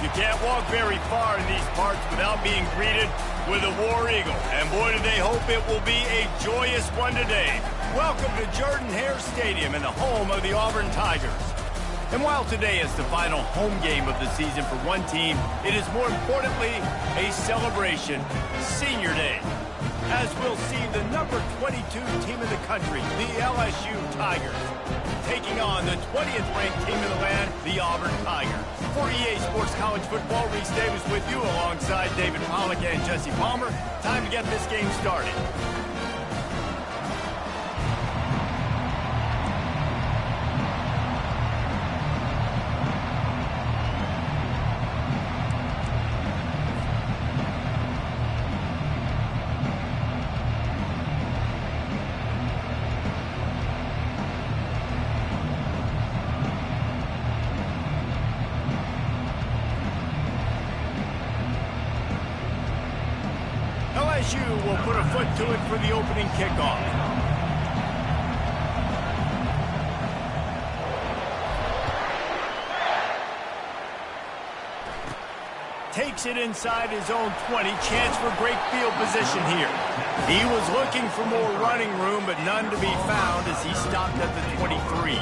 You can't walk very far in these parts without being greeted with a War Eagle. And boy, do they hope it will be a joyous one today. Welcome to Jordan-Hare Stadium and the home of the Auburn Tigers. And while today is the final home game of the season for one team, it is more importantly a celebration, Senior Day. As we'll see the number 22 team in the country, the LSU Tigers, taking on the 20th ranked team in the land, the Auburn Tigers. For EA Sports College Football, Reese Davis with you alongside David Pollack and Jesse Palmer. Time to get this game started. LSU will put a foot to it for the opening kickoff. Takes it inside his own 20. Chance for great field position here. He was looking for more running room, but none to be found as he stopped at the 23.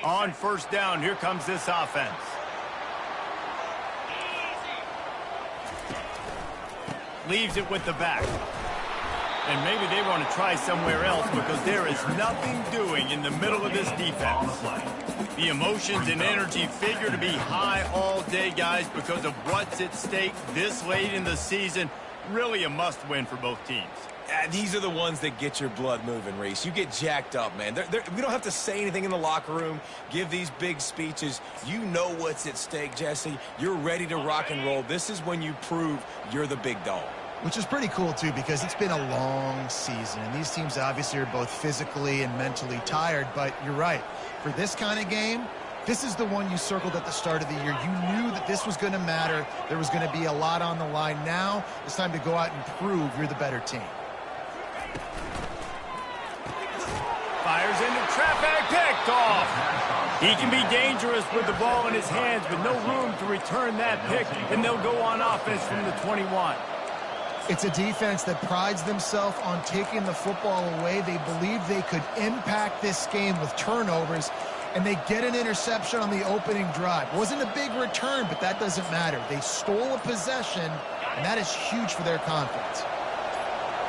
On first down, here comes this offense. Leaves it with the back. And maybe they want to try somewhere else because there is nothing doing in the middle of this defense. The emotions and energy figure to be high all day, guys, because of what's at stake this late in the season. Really a must-win for both teams. These are the ones that get your blood moving, Reese. You get jacked up, man. We don't have to say anything in the locker room, give these big speeches. You know what's at stake, Jesse. You're ready to rock and roll. This is when you prove you're the big dog. Which is pretty cool, too, because it's been a long season. And these teams obviously are both physically and mentally tired. But you're right. For this kind of game, this is the one you circled at the start of the year. You knew that this was going to matter. There was going to be a lot on the line. Now it's time to go out and prove you're the better team. Fires into traffic, picked off. He can be dangerous with the ball in his hands, but no room to return that pick, and they'll go on offense from the 21. It's a defense that prides themselves on taking the football away. They believe they could impact this game with turnovers, and they get an interception on the opening drive. Wasn't a big return, but that doesn't matter. They stole a possession, and that is huge for their confidence.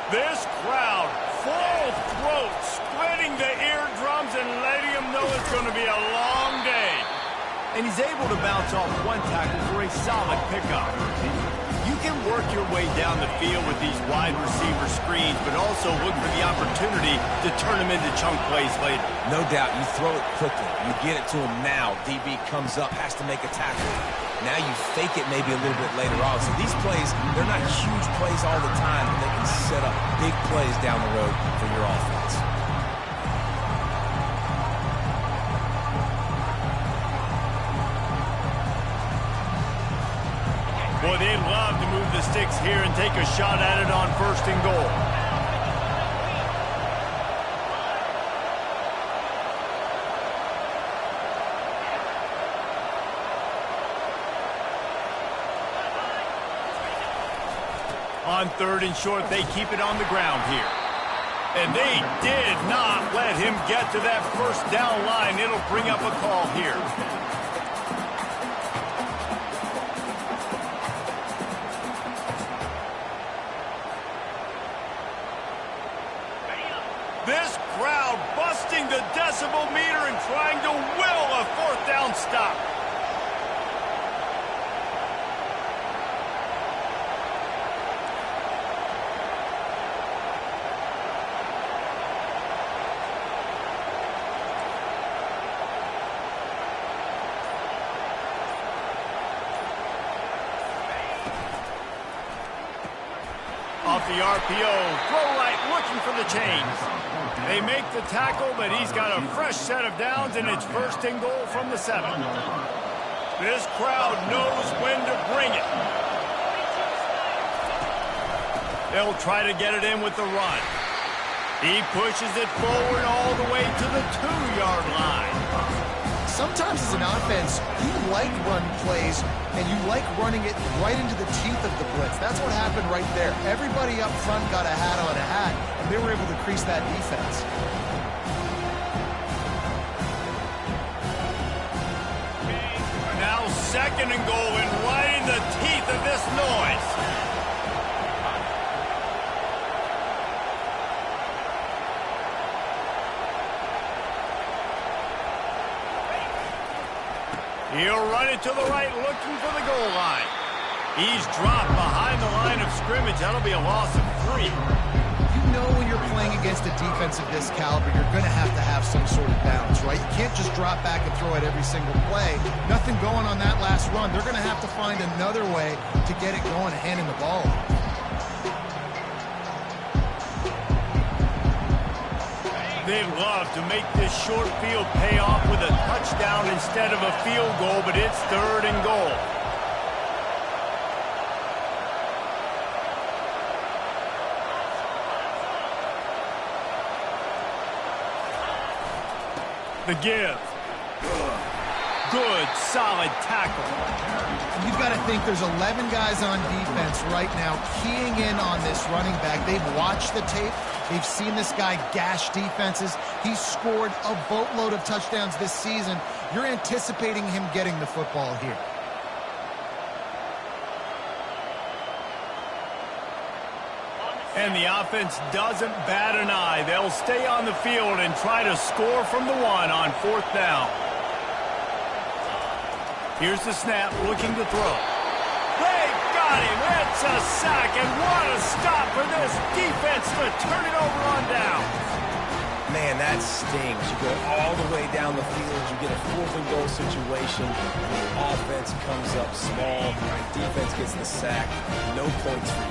This crowd, full throat, splitting the eardrums and letting them know it's going to be a long day. And he's able to bounce off one tackle for a solid pickup. You can work your way down the field with these wide receiver screens, but also look for the opportunity to turn them into chunk plays later. No doubt, you throw it quickly. You get it to him now. DB comes up, has to make a tackle. Now you fake it maybe a little bit later on. So these plays, they're not huge plays all the time, but they can set up big plays down the road for your offense. Boy, they'd love to move the sticks here and take a shot at it on first and goal. On third and short, they keep it on the ground here. And they did not let him get to that first down line. It'll bring up a call here. This crowd busting the decibel meter and trying to will a fourth down stop. Off the RPO, throw right, looking for the chains. They make the tackle, but he's got a fresh set of downs, and it's 1st and goal from the 7. This crowd knows when to bring it. They'll try to get it in with the run. He pushes it forward all the way to the 2-yard line. Sometimes as an offense, you like run plays, and you like running it right into the teeth of the blitz. That's what happened right there. Everybody up front got a hat on a hat, and they were able to crease that defense. Now 2nd and goal, and right in the teeth of this noise. He'll run it to the right, looking for the goal line. He's dropped behind the line of scrimmage. That'll be a loss of 3. You know when you're playing against a defense of this caliber, you're going to have some sort of balance, right? You can't just drop back and throw it every single play. Nothing going on that last run. They're going to have to find another way to get it going and handing the ball off. They'd love to make this short field pay off with a touchdown instead of a field goal, but it's 3rd and goal. The give. Good, solid tackle. You've got to think there's 11 guys on defense right now keying in on this running back. They've watched the tape. They've seen this guy gash defenses. He's scored a boatload of touchdowns this season. You're anticipating him getting the football here. And the offense doesn't bat an eye. They'll stay on the field and try to score from the 1 on 4th down. Here's the snap, looking to throw. They've got him. It's a sack, and what a stop for this defense to turn it over on down. Man, that stings. You go all the way down the field. You get a 4th and goal situation. The offense comes up small. Defense gets the sack. No points for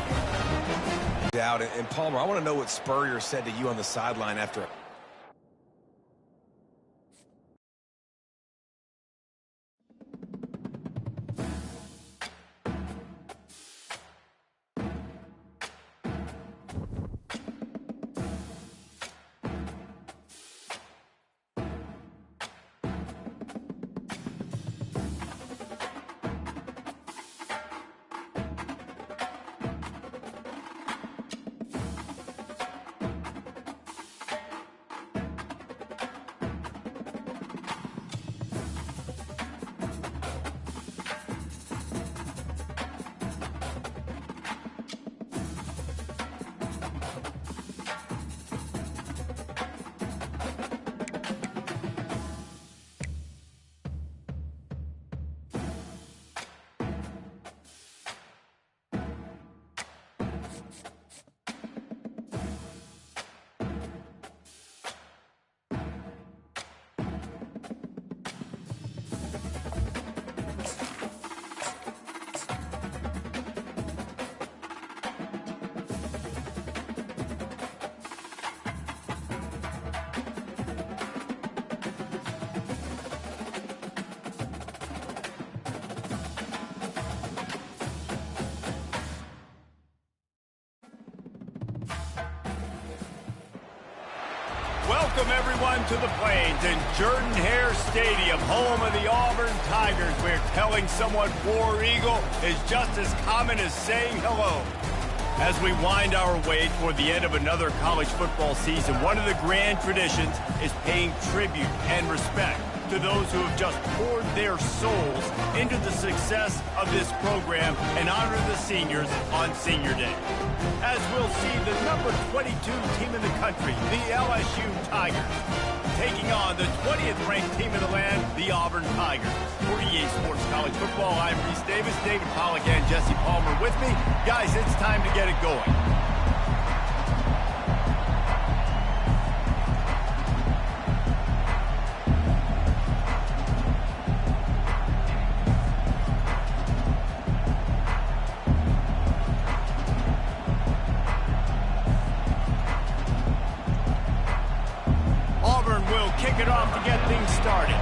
you. Out. And Palmer, I want to know what Spurrier said to you on the sideline after. Welcome, everyone, to the Plains and Jordan-Hare Stadium, home of the Auburn Tigers, where telling someone War Eagle is just as common as saying hello. As we wind our way toward the end of another college football season, one of the grand traditions is paying tribute and respect to those who have just poured their souls into the success of this program and honor the seniors on Senior Day. As we'll see the number 22 team in the country, the LSU Tigers, taking on the 20th ranked team in the land, the Auburn Tigers. For EA Sports College Football, I'm Reese Davis, David Pollack, and Jesse Palmer with me. Guys, it's time to get it going. started.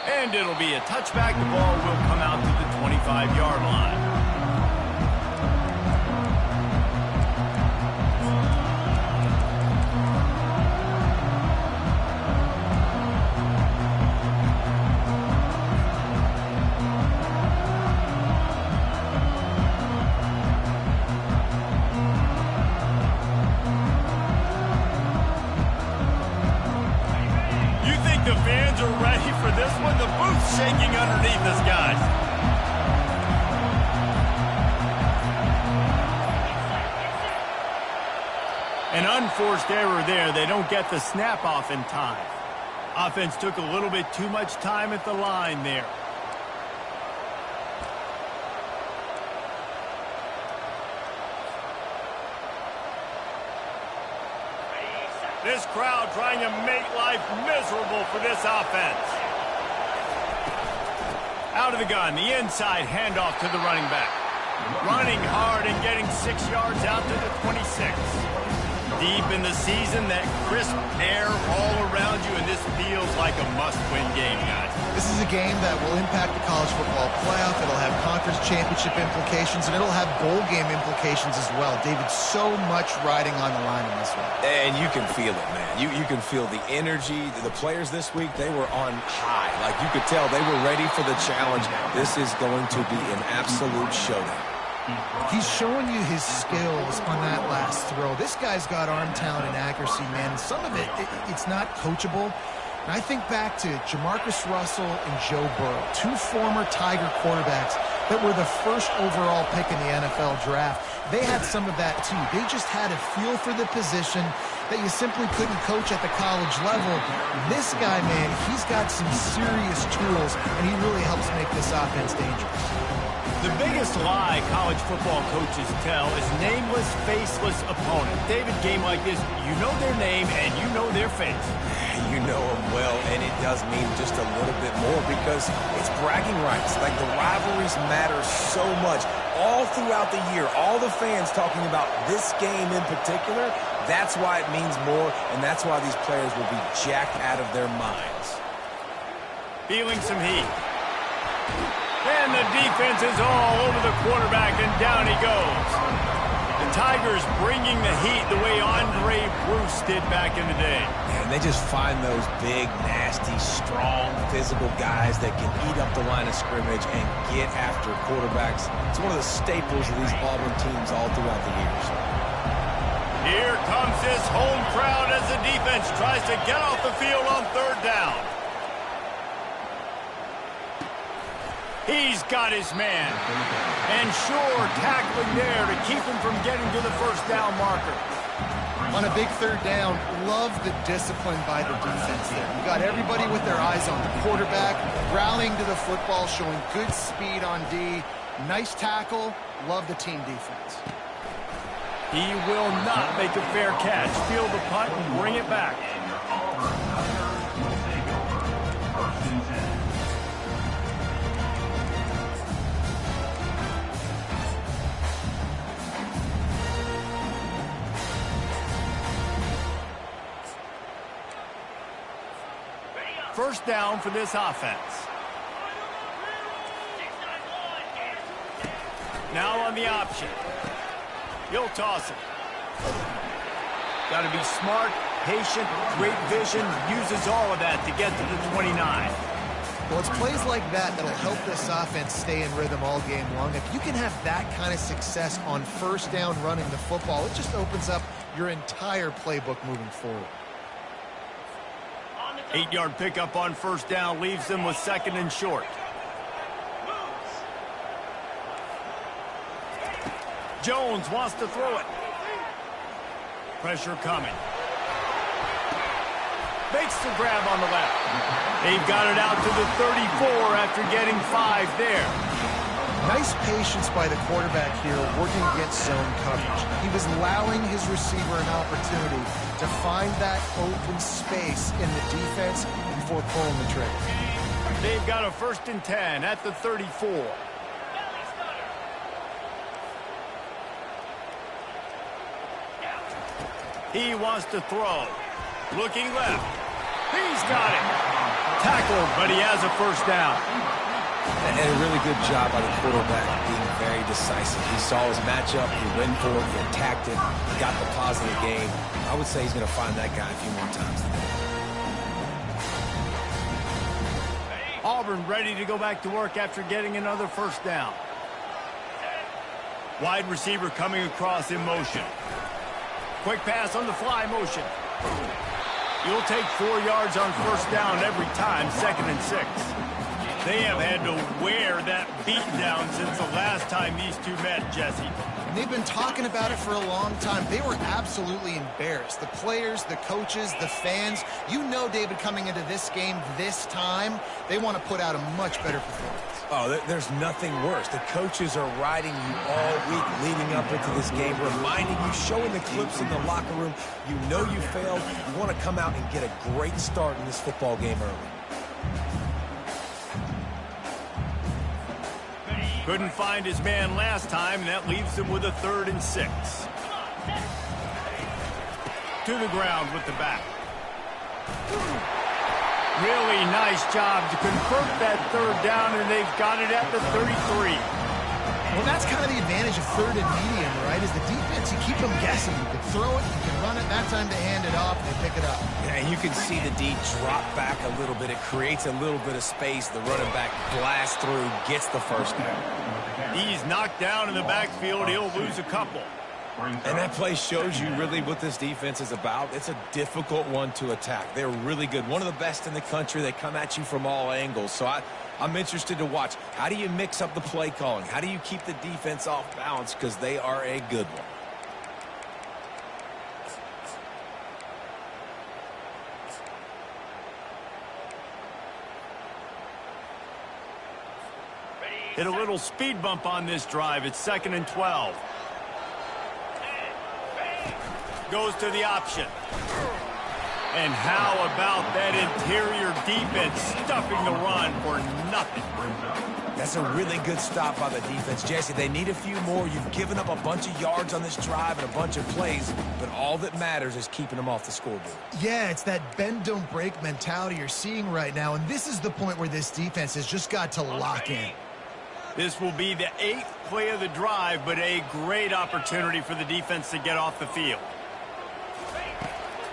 And it'll be a touchback. The ball will come out to the 25-yard line. The fans are ready for this one. The booth's shaking underneath us, guys. An unforced error there. They don't get the snap off in time. Offense took a little bit too much time at the line there. This crowd trying to make life miserable for this offense. Out of the gun, the inside handoff to the running back. Running hard and getting 6 yards out to the 26. Deep in the season, that crisp air all around you, and this feels like a must-win game, guys. This is a game that will impact the college football playoff. It'll have conference championship implications, and it'll have bowl game implications as well. David, so much riding on the line in this one. And you can feel it, man. You can feel the energy. The players this week, they were on high. Like, you could tell they were ready for the challenge. This is going to be an absolute showdown. He's showing you his skills on that last throw. This guy's got arm talent and accuracy, man. Some of it's not coachable. And I think back to Jamarcus Russell and Joe Burrow, two former Tiger quarterbacks that were the first overall pick in the NFL draft. They had some of that too. They just had a feel for the position that you simply couldn't coach at the college level. This guy, man, he's got some serious tools, and he really helps make this offense dangerous. The biggest lie college football coaches tell is nameless, faceless opponent. David, game like this, you know their name and you know their face. You know them well, and it does mean just a little bit more because it's bragging rights. Like, the rivalries matter so much all throughout the year. All the fans talking about this game in particular, that's why it means more, and that's why these players will be jacked out of their minds. Feeling some heat. And the defense is all over the quarterback, and down he goes. The Tigers bringing the heat the way Andre Bruce did back in the day. And they just find those big, nasty, strong, physical guys that can eat up the line of scrimmage and get after quarterbacks. It's one of the staples of these Auburn teams all throughout the years. Here comes this home crowd as the defense tries to get off the field on third down. He's got his man. And sure, tackling there to keep him from getting to the first down marker. On a big third down, love the discipline by the defense there. You got everybody with their eyes on the quarterback, rallying to the football, showing good speed on D. Nice tackle. Love the team defense. He will not make a fair catch. Field the punt and bring it back. First down for this offense. Now on the option. He'll toss it. Got to be smart, patient, great vision. Uses all of that to get to the 29. Well, it's plays like that that'll help this offense stay in rhythm all game long. If you can have that kind of success on first down running the football, it just opens up your entire playbook moving forward. 8-yard pickup on first down leaves them with second and short. Jones wants to throw it. Pressure coming. Makes the grab on the left. They've got it out to the 34 after getting 5 there. Nice patience by the quarterback here working against zone coverage. He was allowing his receiver an opportunity to find that open space in the defense before pulling the trigger. They've got a 1st and 10 at the 34. He wants to throw. Looking left. He's got it. Tackled, but he has a first down. And a really good job by the quarterback being very decisive. He saw his matchup, he went for it, he attacked it, he got the positive gain. I would say he's going to find that guy a few more times today. Auburn ready to go back to work after getting another first down. Wide receiver coming across in motion. Quick pass on the fly motion. You'll take 4 yards on first down every time, 2nd and 6. They have had to wear that beatdown since the last time these two met, Jesse. And they've been talking about it for a long time. They were absolutely embarrassed. The players, the coaches, the fans. You know, David, coming into this game this time, they want to put out a much better performance. Oh, there's nothing worse. The coaches are riding you all week leading up into this game, reminding you, showing the clips in the locker room. You know you failed. You want to come out and get a great start in this football game early. Couldn't find his man last time, and that leaves him with a 3rd and 6. To the ground with the back. Really nice job to convert that 3rd down, and they've got it at the 33. Well, that's kind of the advantage of 3rd and medium, right? Is the defense, you keep them guessing. You can throw it, you can run it. That time to hand it off, they pick it up. Yeah, and you can see the D drop back a little bit. It creates a little bit of space. The running back blasts through, gets the first down. He's knocked down in the backfield. He'll lose a couple. And that play shows you really what this defense is about. It's a difficult one to attack. They're really good. One of the best in the country. They come at you from all angles. So I'm interested to watch. How do you mix up the play calling? How do you keep the defense off balance? Because they are a good one. Hit a little speed bump on this drive. It's 2nd and 12. Goes to the option. And how about that interior defense stuffing the run for nothing? That's a really good stop by the defense. Jesse, they need a few more. You've given up a bunch of yards on this drive and a bunch of plays, but all that matters is keeping them off the scoreboard. Yeah, it's that bend, don't break mentality you're seeing right now, and this is the point where this defense has just got to lock in. This will be the 8th play of the drive, but a great opportunity for the defense to get off the field.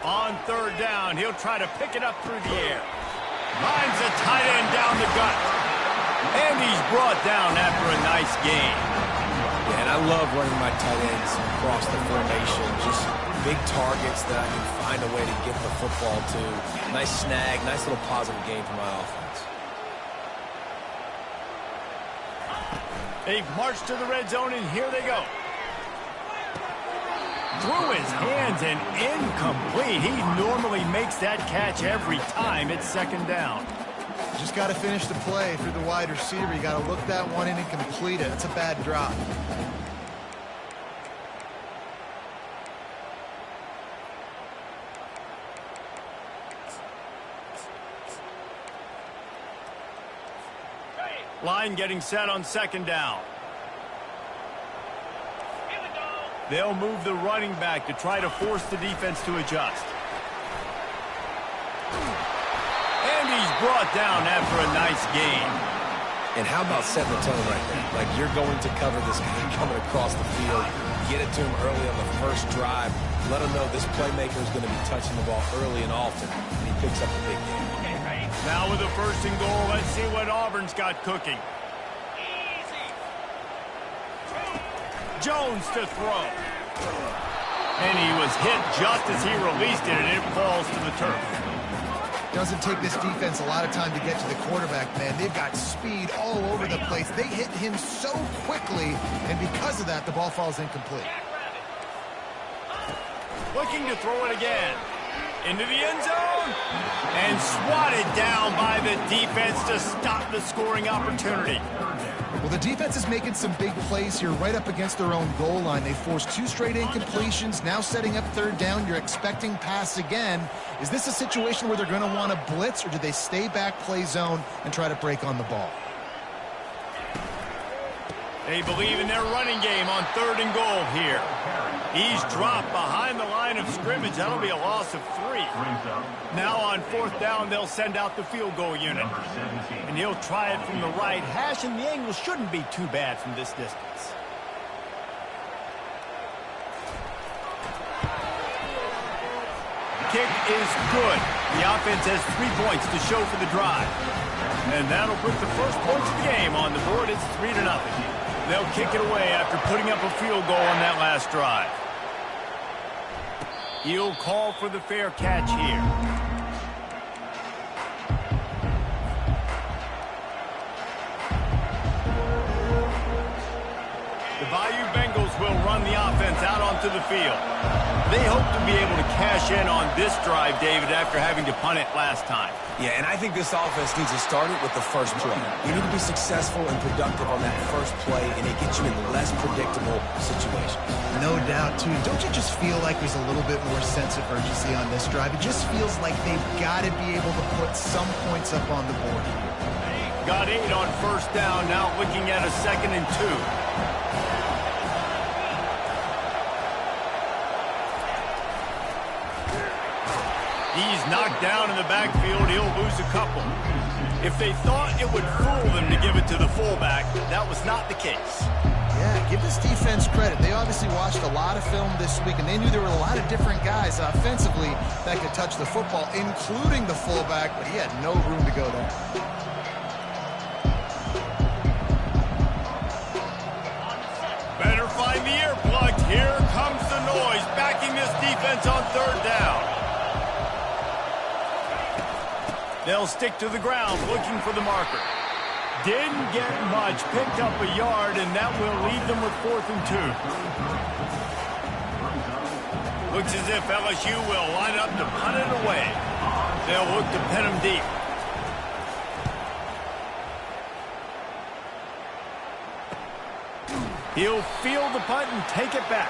On 3rd down, he'll try to pick it up through the air. Lines a tight end down the gut. And he's brought down after a nice gain. Yeah, and I love running my tight ends across the formation. Just big targets that I can find a way to get the football to. Nice snag, nice little positive gain for my offense. They've marched to the red zone, and here they go. Through his hands and incomplete. He normally makes that catch every time. It's 2nd down. Just got to finish the play through the wide receiver. You got to look that one in and complete it. It's a bad drop. Line getting set on 2nd down. They'll move the running back to try to force the defense to adjust. And he's brought down after a nice gain. And how about setting the tone right there? Like, you're going to cover this guy coming across the field. Get it to him early on the first drive. Let him know this playmaker is going to be touching the ball early and often. And he picks up the big game. Now with a 1st and goal, let's see what Auburn's got cooking. Jones to throw. And he was hit just as he released it, and it falls to the turf. Doesn't take this defense a lot of time to get to the quarterback, man. They've got speed all over the place. They hit him so quickly, and because of that, the ball falls incomplete. Looking to throw it again. Into the end zone. And swatted down by the defense to stop the scoring opportunity. Well, the defense is making some big plays here right up against their own goal line. They forced 2 straight incompletions, now setting up 3rd down. You're expecting pass again. Is this a situation where they're going to want to blitz, or do they stay back, play zone, and try to break on the ball? They believe in their running game on 3rd and goal here. He's dropped behind the line line of scrimmage. That'll be a loss of 3. Now on 4th down, they'll send out the field goal unit. And he'll try it from the right hash, and the angle shouldn't be too bad from this distance. Kick is good. The offense has 3 points to show for the drive. And that'll put the first points of the game on the board. It's 3-0. They'll kick it away after putting up a field goal on that last drive. He'll call for the fair catch here. The Bayou Bengals will run the offense out onto the field. They hope to be able to cash in on this drive, David, after having to punt it last time. Yeah, and I think this offense needs to start it with the first play. You need to be successful and productive on that first play, and it gets you in less predictable situations. No doubt, too. Don't you just feel like there's a little bit more sense of urgency on this drive? It just feels like they've got to be able to put some points up on the board here. Got 8 on 1st down, now looking at a 2nd and 2. He's knocked down in the backfield. He'll lose a couple. If they thought it would fool them to give it to the fullback, that was not the case. Yeah, give this defense credit. They obviously watched a lot of film this week, and they knew there were a lot of different guys offensively that could touch the football, including the fullback, but he had no room to go there. Better find the earplugs. Here comes the noise, backing this defense on 3rd down. They'll stick to the ground, looking for the marker. Didn't get much, picked up a yard, and that will leave them with 4th and 2. Looks as if LSU will line up to punt it away. They'll look to pin him deep. He'll field the punt and take it back.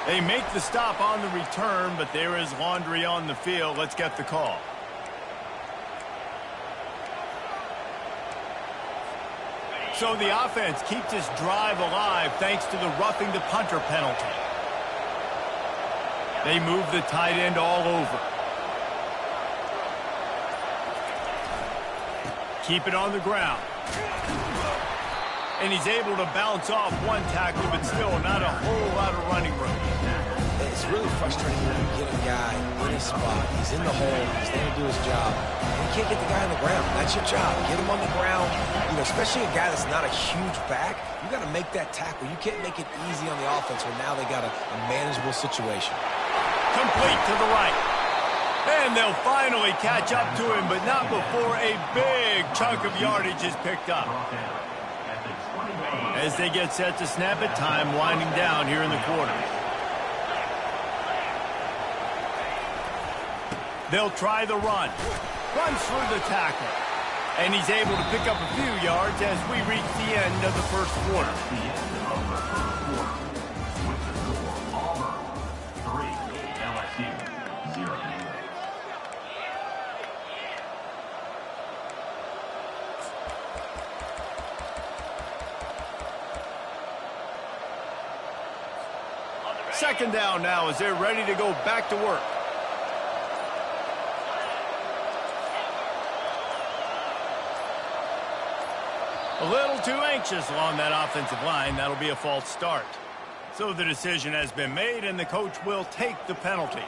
They make the stop on the return, but there is laundry on the field. Let's get the call. So the offense keeps this drive alive thanks to the roughing the punter penalty. They move the tight end all over. Keep it on the ground. And he's able to bounce off one tackle, but still not a whole lot of running room. It's really frustrating when you get a guy in his spot. He's in the hole. He's there to do his job. And you can't get the guy on the ground. That's your job. Get him on the ground. You know, especially a guy that's not a huge back. You got to make that tackle. You can't make it easy on the offense when now they got a manageable situation. Complete to the right. And they'll finally catch up to him, but not before a big chunk of yardage is picked up. As they get set to snap it, time winding down here in the quarter. They'll try the run. Runs through the tackle. And he's able to pick up a few yards as we reach the end of the first quarter. Auburn 3, LSU 0. Second down now as they're ready to go back to work. A little too anxious along that offensive line. That'll be a false start. So the decision has been made, and the coach will take the penalty.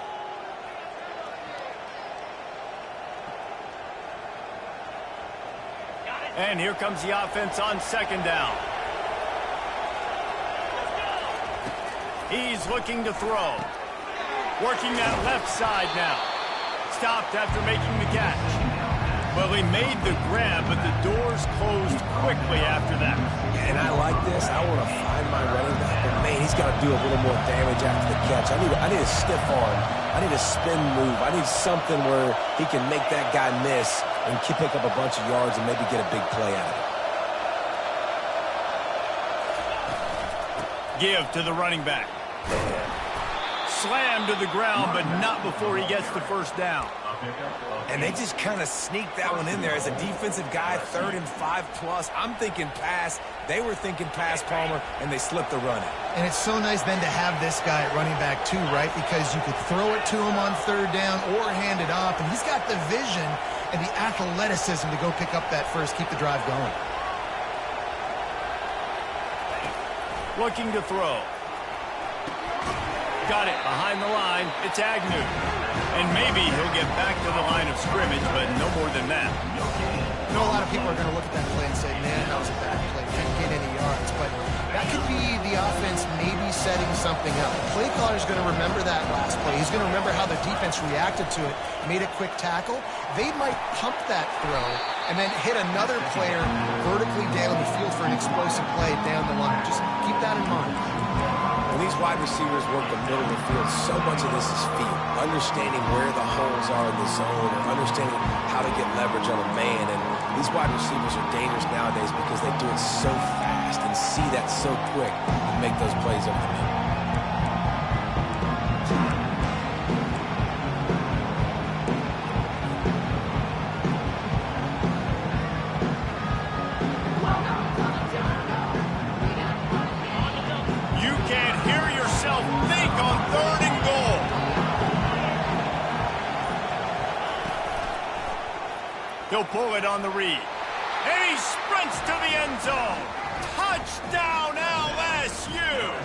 And here comes the offense on 2nd down. He's looking to throw. Working that left side now. Stopped after making the catch. Well, he made the grab, but the doors closed quickly after that. And I like this. I want to find my running back, but man, he's got to do a little more damage after the catch. I need a stiff arm. I need a spin move. I need something where he can make that guy miss and pick up a bunch of yards and maybe get a big play out of it. Give to the running back. slammed to the ground, but not before he gets the first down. And they just kind of sneaked that one in there. As a defensive guy, 3rd and 5+. I'm thinking pass. They were thinking pass, Palmer, and they slipped the run out. And it's so nice then to have this guy at running back too, right? Because you could throw it to him on 3rd down or hand it off. And he's got the vision and the athleticism to go pick up that first, keep the drive going. Looking to throw. Got it behind the line. It's Agnew. And maybe he'll get back to the line of scrimmage, but no more than that. I know a lot of people are going to look at that play and say, man, that was a bad play. Didn't get any yards. But that could be the offense maybe setting something up. The play caller is going to remember that last play. He's going to remember how the defense reacted to it, made a quick tackle. They might pump that throw and then hit another player vertically down the field for an explosive play down the line. Just keep that in mind. When these wide receivers work the middle of the field, so much of this is feel. Understanding where the holes are in the zone or understanding how to get leverage on a man. And these wide receivers are dangerous nowadays because they do it so fast and see that so quick and make those plays over the middle. He'll pull it on the read. And he sprints to the end zone. Touchdown, LSU!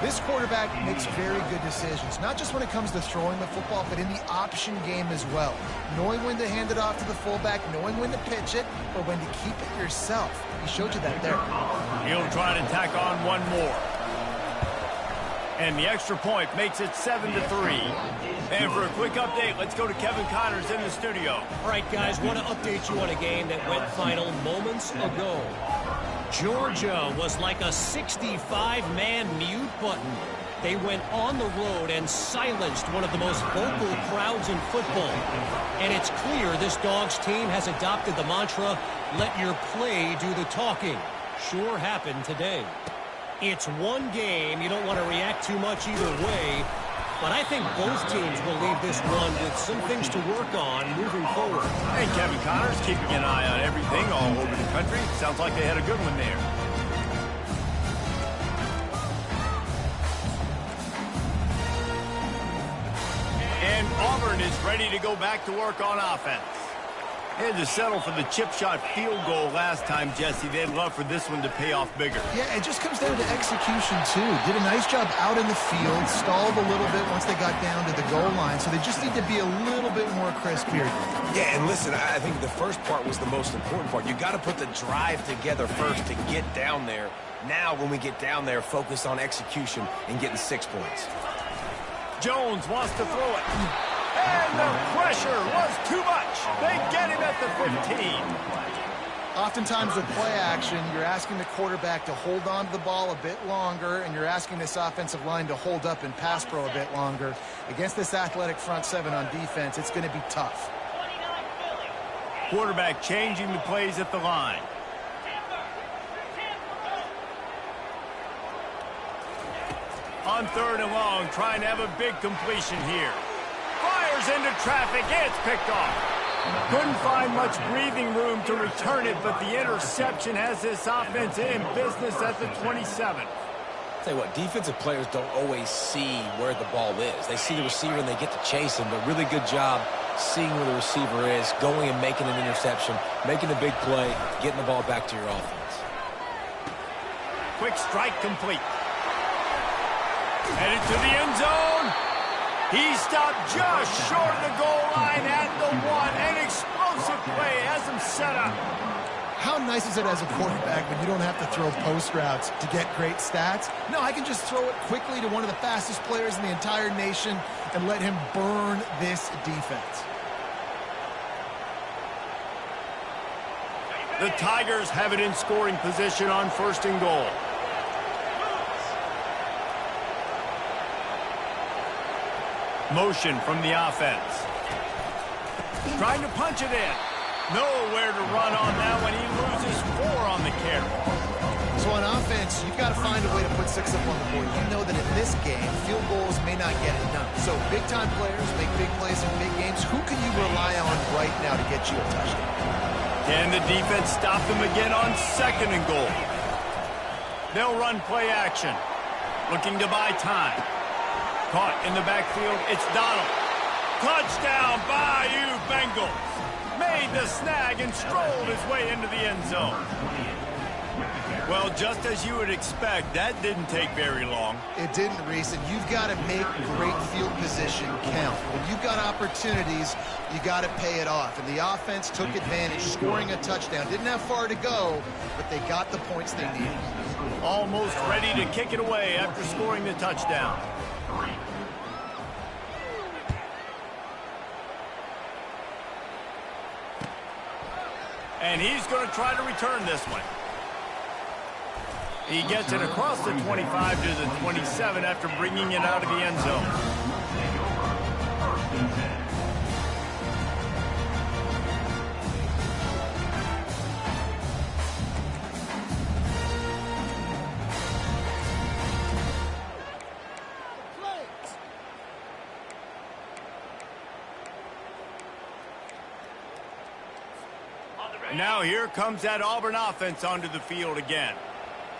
This quarterback makes very good decisions, not just when it comes to throwing the football, but in the option game as well. Knowing when to hand it off to the fullback, knowing when to pitch it, or when to keep it yourself. He showed you that there. He'll try to tack on one more. And the extra point makes it 7-3. And for a quick update, let's go to Kevin Connors in the studio. All right, guys, want to update you on a game that went final moments ago. Georgia was like a 65-man mute button. They went on the road and silenced one of the most vocal crowds in football. And it's clear this Dogs team has adopted the mantra, let your play do the talking. Sure happened today. It's one game. You don't want to react too much either way. But I think both teams will leave this one with some things to work on moving forward. And Kevin Connors keeping an eye on everything all over the country. Sounds like they had a good one there. And Auburn is ready to go back to work on offense. They had to settle for the chip shot field goal last time, Jesse. They'd love for this one to pay off bigger. Yeah, it just comes down to execution, too. Did a nice job out in the field, stalled a little bit once they got down to the goal line, so they just need to be a little bit more crisp here. Yeah, and listen, I think the first part was the most important part. You got to put the drive together first to get down there. Now, when we get down there, focus on execution and getting 6 points. Jones wants to throw it. And the pressure was too much. They get him at the 15. Oftentimes with play action, you're asking the quarterback to hold on to the ball a bit longer, and you're asking this offensive line to hold up in pass pro a bit longer. Against this athletic front seven on defense, it's going to be tough. Quarterback changing the plays at the line. On 3rd and long, trying to have a big completion here. Fires into traffic. It's picked off. Couldn't find much breathing room to return it, but the interception has this offense in business at the 27. Tell you what, defensive players don't always see where the ball is. They see the receiver and they get to chase him, but really good job seeing where the receiver is, going and making an interception, making a big play, getting the ball back to your offense. Quick strike complete. Headed to the end zone. He stopped just short of the goal line at the 1. An explosive play has him set up. How nice is it as a quarterback when you don't have to throw post routes to get great stats? No, I can just throw it quickly to one of the fastest players in the entire nation and let him burn this defense. The Tigers have it in scoring position on 1st and goal. Motion from the offense. Trying to punch it in. Nowhere to run on that when he loses 4 on the carry. So on offense, you've got to find a way to put 6 up on the board. You know that in this game, field goals may not get it done. So big-time players make big plays in big games. Who can you rely on right now to get you a touchdown? Can the defense stop them again on 2nd and goal? They'll run play action, looking to buy time. Caught in the backfield, it's Donald. Touchdown, Bayou Bengals. Made the snag and strolled his way into the end zone. Well, just as you would expect, that didn't take very long. It didn't, Reese, and you've got to make great field position count. When you've got opportunities, you got to pay it off. And the offense took advantage, scoring a touchdown. Didn't have far to go, but they got the points they needed. Almost ready to kick it away after scoring the touchdown. And he's going to try to return this one. He gets it across the 25 to the 27 after bringing it out of the end zone. Now here comes that Auburn offense onto the field again.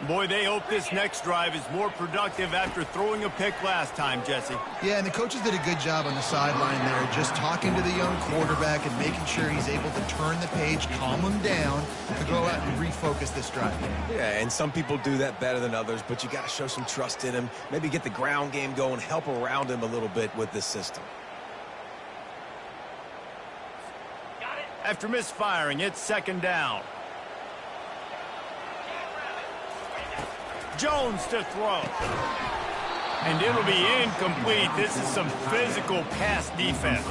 Boy, they hope this next drive is more productive after throwing a pick last time, Jesse. Yeah, and the coaches did a good job on the sideline there, just talking to the young quarterback and making sure he's able to turn the page, calm him down, to go out and refocus this drive. Yeah, and some people do that better than others, but you got to show some trust in him, maybe get the ground game going, help around him a little bit with this system. After misfiring, it's 2nd down. Jones to throw. And it'll be incomplete. This is some physical pass defense.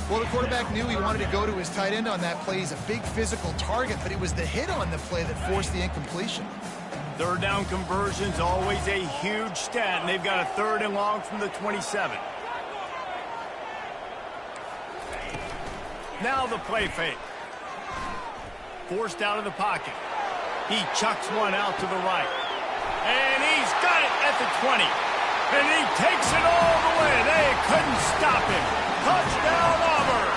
Well, the quarterback knew he wanted to go to his tight end on that play. He's a big physical target, but it was the hit on the play that forced the incompletion. 3rd down conversion's always a huge stat, and they've got a 3rd and long from the 27. Now the play fake. Forced out of the pocket. He chucks one out to the right. And he's got it at the 20. And he takes it all the way. They couldn't stop him. Touchdown, Auburn.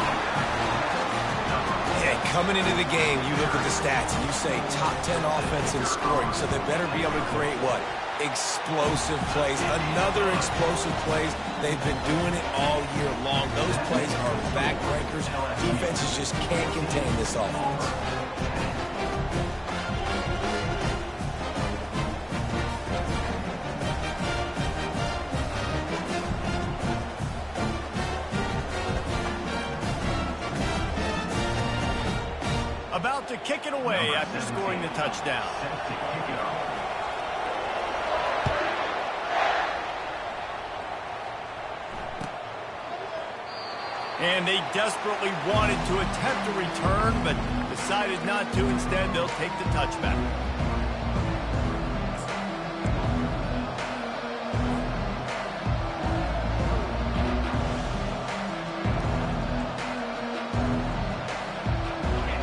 Yeah, coming into the game, you look at the stats and you say top 10 offense in scoring, so they better be able to create what? Explosive plays. Another explosive plays. They've been doing it all year long. Those plays are backbreakers. Defenses just can't contain this offense. About to kick it away after scoring the touchdown. And they desperately wanted to attempt a return, but decided not to. Instead, they'll take the touchback.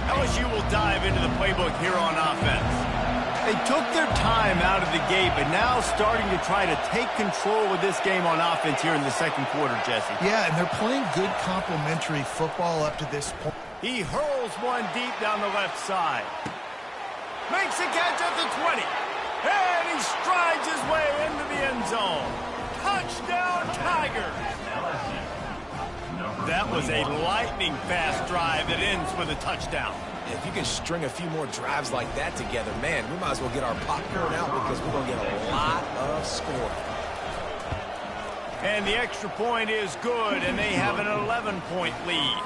LSU will dive into the playbook here on offense. They took their time out of the gate, but now starting to try to take control of this game on offense here in the 2nd quarter, Jesse. Yeah, and they're playing good complementary football up to this point. He hurls one deep down the left side. Makes a catch at the 20. And he strides his way into the end zone. Touchdown, Tigers. That was a lightning-fast drive that ends with a touchdown. If you can string a few more drives like that together, man, we might as well get our popcorn out because we're going to get a lot of scoring. And the extra point is good, and they have an 11-point lead.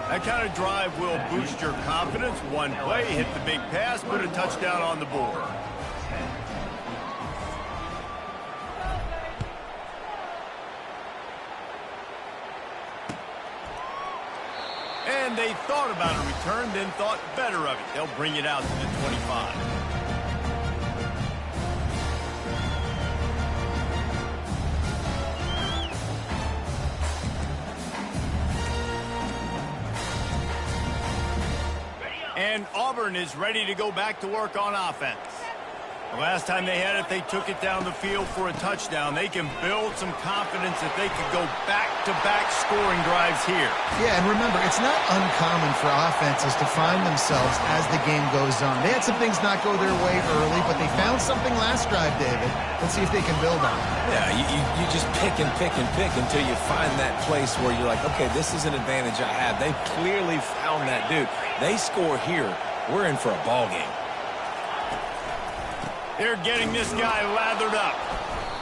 That kind of drive will boost your confidence. One play, hit the big pass, put a touchdown on the board. And they thought about a return, then thought better of it. They'll bring it out to the 25. And Auburn is ready to go back to work on offense. The last time they had it, they took it down the field for a touchdown. They can build some confidence that they could go back-to-back scoring drives here. Yeah, and remember, it's not uncommon for offenses to find themselves as the game goes on. They had some things not go their way early, but they found something last drive, David. Let's see if they can build on it. Yeah, you just pick and pick and pick until you find that place where you're like, okay, this is an advantage I have. They clearly found that dude. They score here. We're in for a ball game. They're getting this guy lathered up.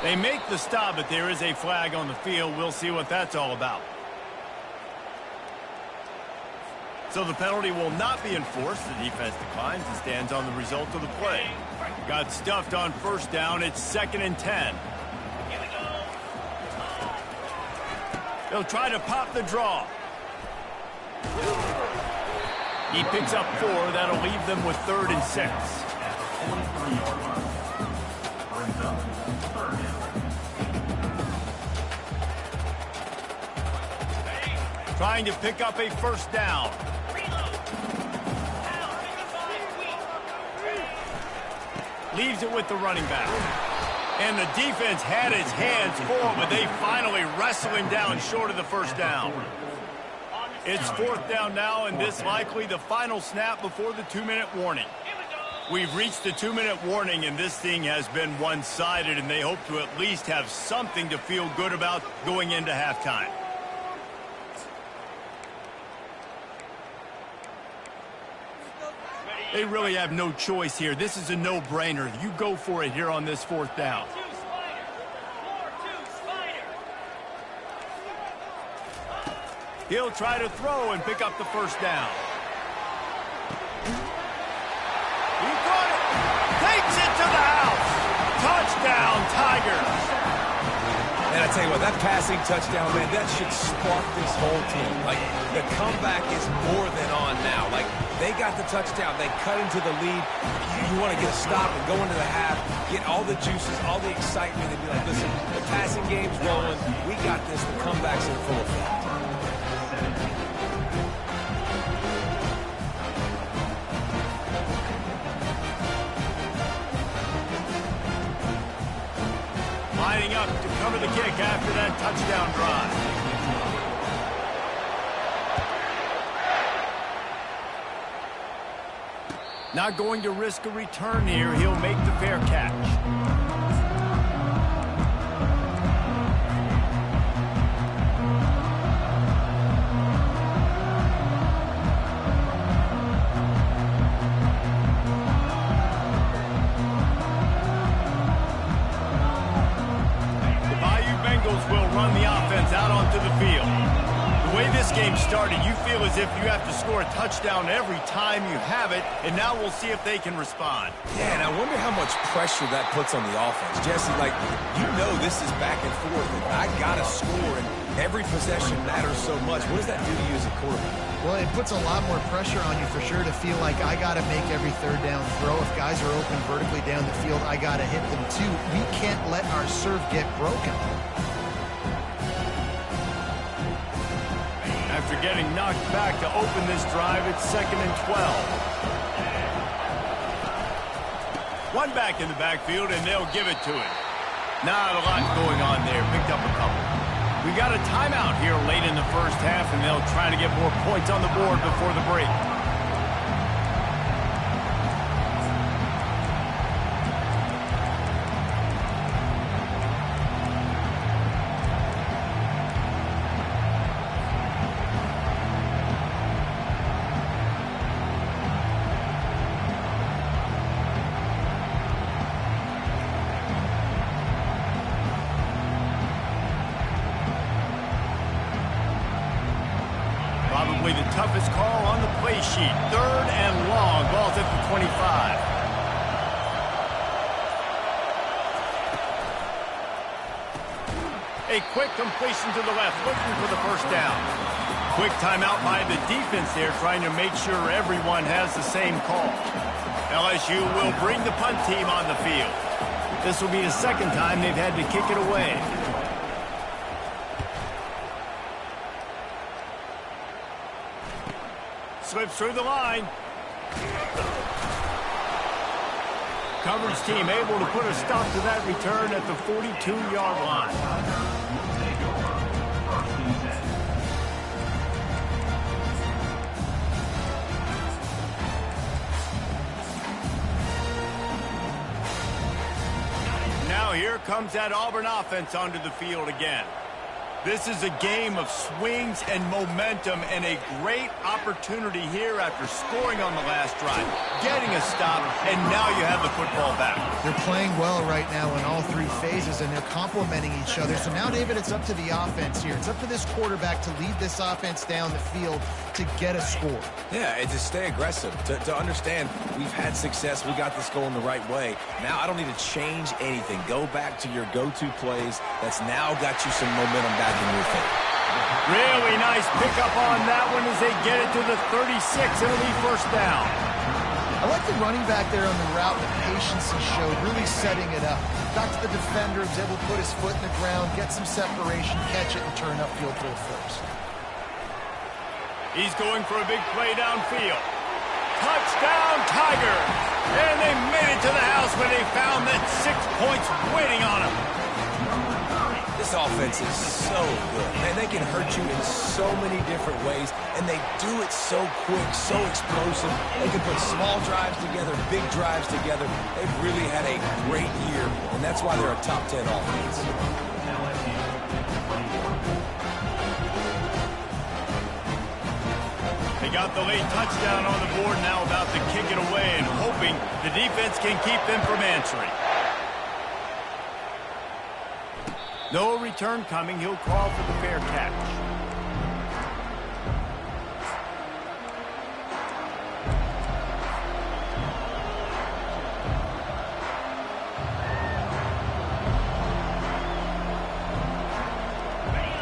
They make the stop, but there is a flag on the field. We'll see what that's all about. So the penalty will not be enforced. The defense declines and stands on the result of the play. Got stuffed on first down. It's 2nd and 10. They'll try to pop the draw. He picks up 4. That'll leave them with 3rd and 6. Trying to pick up a first down. Leaves it with the running back. And the defense had his hands full, but they finally wrestle him down short of the first down. It's 4th down now, and this likely the final snap before the 2-minute warning. We've reached the 2-minute warning, and this thing has been one-sided, and they hope to at least have something to feel good about going into halftime. They really have no choice here. This is a no-brainer. You go for it here on this 4th down. He'll try to throw and pick up the first down. He got it. Takes it to the house. Touchdown, Tigers. And I tell you what, that passing touchdown, man, that should spark this whole team. Like, the comeback is more than on now. Like, they got the touchdown. They cut into the lead. You want to get a stop and go into the half, get all the juices, all the excitement, and be like, listen, the passing game's rolling. We got this. The comeback's in full effect. Lining up to cover the kick after that touchdown drive. Not going to risk a return here. He'll make the fair catch. Will run the offense out onto the field. The way this game started, you feel as if you have to score a touchdown every time you have it, and now we'll see if they can respond. Yeah, and I wonder how much pressure that puts on the offense. Jesse, like, you know this is back and forth, and I got to score, and every possession matters so much. What does that do to you as a quarterback? Well, it puts a lot more pressure on you for sure to feel like I got to make every 3rd down throw. If guys are open vertically down the field, I got to hit them too. We can't let our serve get broken. After getting knocked back to open this drive, it's 2nd and 12. One back in the backfield, and they'll give it to him. Not a lot going on there. Picked up a couple. We got a timeout here late in the first half, and they'll try to get more points on the board before the break. Probably the toughest call on the play sheet. 3rd and long. Ball's at the 25. A quick completion to the left, looking for the first down. Quick timeout by the defense there, trying to make sure everyone has the same call. LSU will bring the punt team on the field. This will be the 2nd time they've had to kick it away. Slips through the line. coverage team able to put a stop to that return at the 42-yard line. Take over. First and 10. Now here comes that Auburn offense onto the field again. This is a game of swings and momentum and a great opportunity here after scoring on the last drive, getting a stop, and now you have the football back. They're playing well right now in all three phases, and they're complementing each other. So now, David, it's up to the offense here. It's up to this quarterback to lead this offense down the field to get a score. Yeah, and to stay aggressive, to understand we've had success, we got this going the right way. Now I don't need to change anything. Go back to your go-to plays. That's now got you some momentum back in your favor. Really nice pickup on that one as they get it to the 36. It'll be first down. I like the running back there on the route, the patience he showed, really setting it up. Got to the defender, was able to put his foot in the ground, get some separation, catch it, and turn upfield for the first. He's going for a big play downfield. Touchdown, Tiger! And they made it to the house where they found that 6 points waiting on them. This offense is so good, and they can hurt you in so many different ways, and they do it so quick, so explosive. They can put small drives together, big drives together. They've really had a great year, and that's why they're a top 10 offense. They got the late touchdown on the board, now about to kick it away and hoping the defense can keep them from answering. No return coming. He'll call for the fair catch.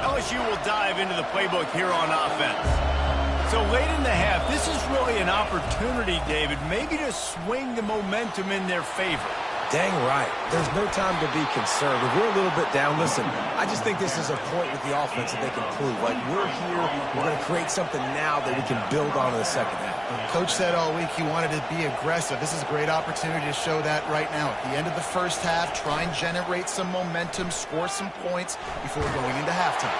LSU will dive into the playbook here on offense. So late in the half, this is really an opportunity, David, maybe to swing the momentum in their favor. Dang right. There's no time to be concerned. If we're a little bit down, listen, I just think this is a point with the offense that they can prove. Like, we're here, we're going to create something now that we can build on in the second half. Coach said all week he wanted to be aggressive. This is a great opportunity to show that right now. At the end of the first half, try and generate some momentum, score some points before going into halftime.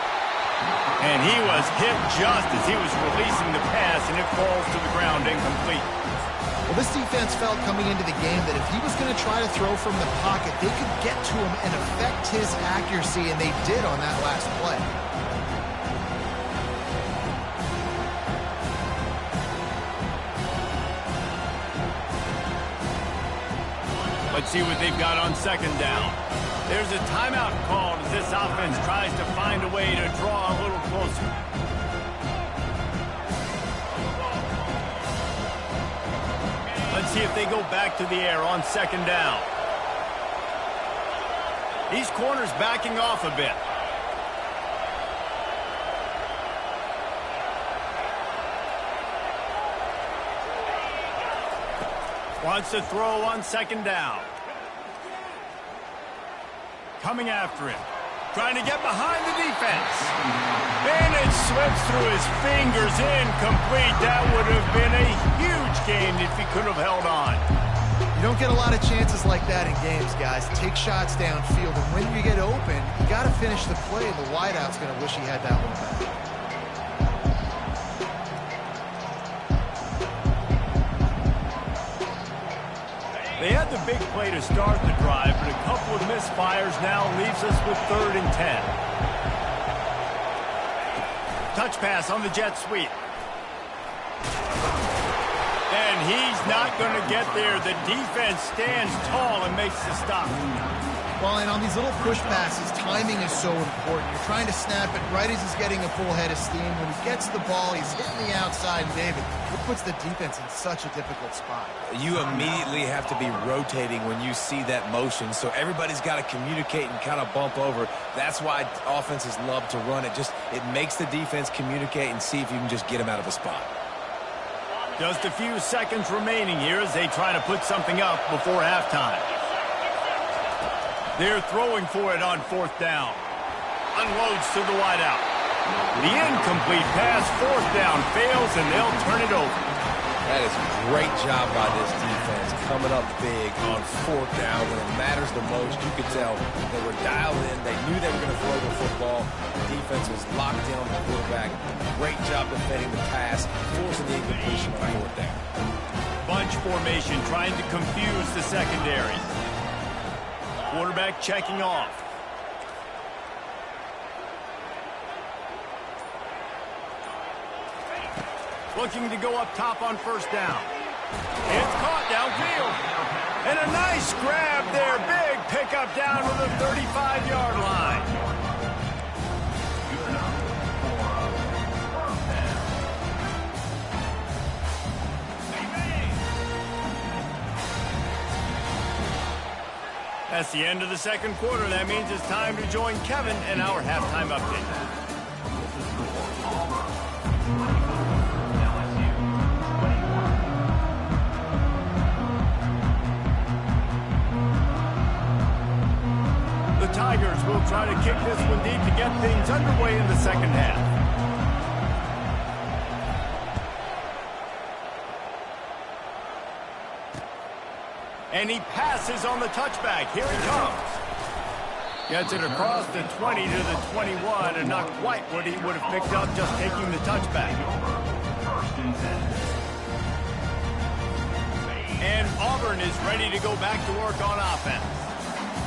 And he was hit just as he was releasing the pass, and it falls to the ground incomplete. Well, this defense felt coming into the game that if he was going to try to throw from the pocket, they could get to him and affect his accuracy, and they did on that last play. Let's see what they've got on second down. There's a timeout called as this offense tries to find a way to draw a little closer. Let's see if they go back to the air on second down. These corners backing off a bit. Wants to throw on second down. Coming after him. Trying to get behind the defense. And it slips through his fingers, incomplete. That would have been a huge game if he could have held on. You don't get a lot of chances like that in games, guys. Take shots downfield, and when you get open, you got to finish the play, and the wideout's going to wish he had that one back. They had the big play to start the drive, but a couple of misfires now leaves us with 3rd and 10. Touch pass on the jet sweep. And he's not going to get there. The defense stands tall and makes the stop. Well, and on these little push passes, timing is so important. You're trying to snap it right as he's getting a full head of steam. When he gets the ball, he's hitting the outside, and David, it puts the defense in such a difficult spot. You immediately have to be rotating when you see that motion, so everybody's got to communicate and kind of bump over. That's why offenses love to run it. It makes the defense communicate and see if you can just get him out of a spot. Just a few seconds remaining here as they try to put something up before halftime. They're throwing for it on 4th down. Unloads to the wideout. The incomplete pass, 4th down, fails, and they'll turn it over. That is a great job by this defense, coming up big on 4th down when it matters the most. You could tell they were dialed in. They knew they were going to throw the football. The defense was locked in on the quarterback. Great job defending the pass, forcing the incompletion on 4th down. Bunch formation trying to confuse the secondary. Quarterback checking off. Looking to go up top on 1st down. It's caught downfield. And a nice grab there. Big pickup down to the 35-yard line. That's the end of the 2nd quarter. That means it's time to join Kevin in our halftime update. The Tigers will try to kick this one deep to get things underway in the 2nd half. And he passes on the touchback. Here he comes. Gets it across the 20 to the 21, and not quite what he would have picked up just taking the touchback. And Auburn is ready to go back to work on offense.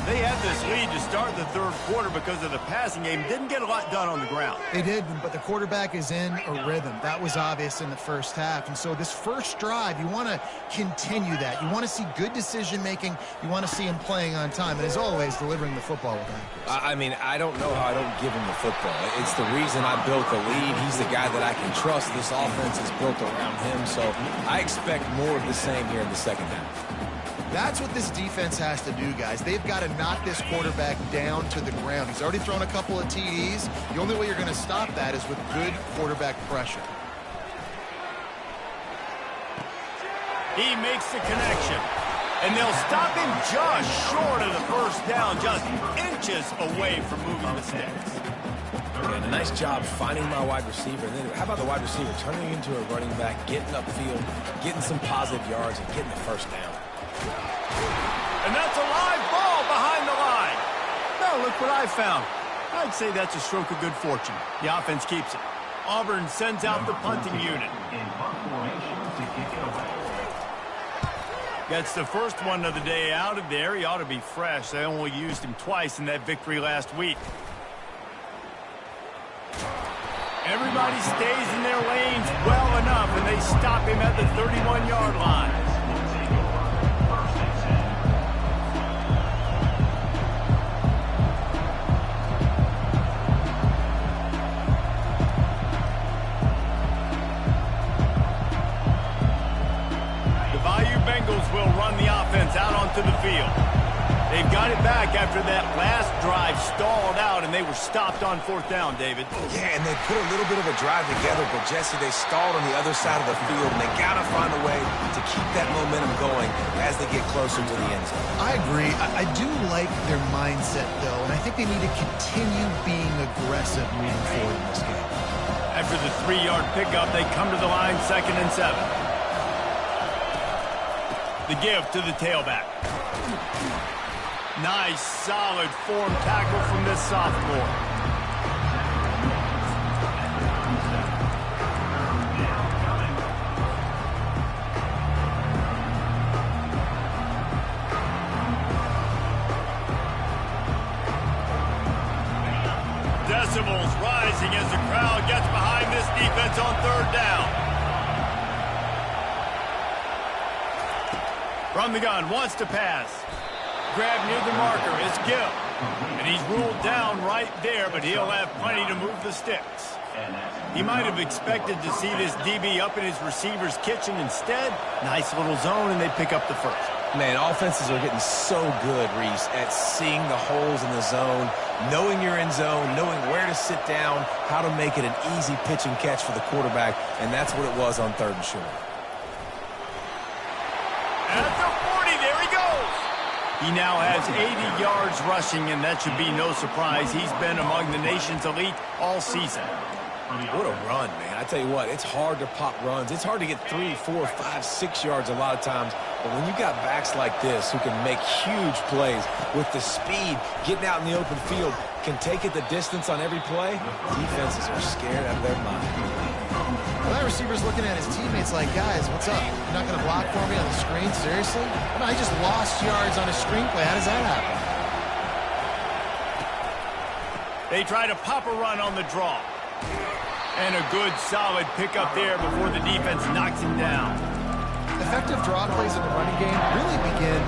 They had this lead to start the 3rd quarter because of the passing game. Didn't get a lot done on the ground. They did, but the quarterback is in a rhythm. That was obvious in the 1st half. And so this first drive, you want to continue that. You want to see good decision-making. You want to see him playing on time. And as always, delivering the football with accuracy. I mean, I don't know how I don't give him the football. It's the reason I built the lead. He's the guy that I can trust. This offense is built around him. So I expect more of the same here in the 2nd half. That's what this defense has to do, guys. They've got to knock this quarterback down to the ground. He's already thrown a couple of TDs. The only way you're going to stop that is with good quarterback pressure. He makes the connection. And they'll stop him just short of the 1st down, just inches away from moving the sticks. And a nice job finding my wide receiver. And then how about the wide receiver turning into a running back, getting upfield, getting some positive yards, and getting the 1st down. And that's a live ball behind the line. Now look what I found. I'd say that's a stroke of good fortune. The offense keeps it. Auburn sends out the punting unit. Gets the first one of the day out of there. He ought to be fresh. They only used him twice in that victory last week. Everybody stays in their lanes well enough, and they stop him at the 31-yard line. Will run the offense out onto the field. They've got it back after that last drive stalled out, and they were stopped on 4th down, David. Yeah, and they put a little bit of a drive together, but Jesse, they stalled on the other side of the field, and they got to find a way to keep that momentum going as they get closer to the end zone. I agree. I do like their mindset, though, and I think they need to continue being aggressive moving forward in this game. After the 3-yard pickup, they come to the line 2nd and 7. The give to the tailback. Nice, solid form tackle from this sophomore. Decibels rising as the crowd gets behind this defense on 3rd down. From the gun, wants to pass. Grab near the marker, it's Gill. And he's ruled down right there, but he'll have plenty to move the sticks. He might have expected to see this DB up in his receiver's kitchen. Instead, nice little zone, and they pick up the 1st. Man, offenses are getting so good, Reese, at seeing the holes in the zone, knowing you're in zone, knowing where to sit down, how to make it an easy pitch and catch for the quarterback, and that's what it was on 3rd and short. At the 40, there he goes. He now has 80 yards rushing, and that should be no surprise. He's been among the nation's elite all season. What a run, man. I tell you what, it's hard to pop runs. It's hard to get 3, 4, 5, 6 yards a lot of times. But when you got backs like this who can make huge plays with the speed, getting out in the open field, can take it the distance on every play, defenses are scared out of their mind. Well, that receiver's looking at his teammates like, guys, what's up? You're not going to block for me on the screen? Seriously? I mean, I just lost yards on a screen play. How does that happen? They try to pop a run on the draw. And a good, solid pickup there before the defense knocks him down. Effective draw plays in the running game really begin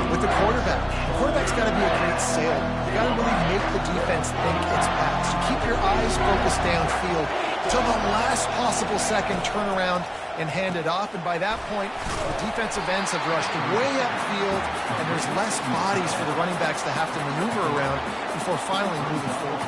with the quarterback. The quarterback's got to be a great sailor. You got to really make the defense think it's pass. You keep your eyes focused downfield until the last possible second, turn around and hand it off. And by that point, the defensive ends have rushed way upfield, and there's less bodies for the running backs to have to maneuver around before finally moving forward.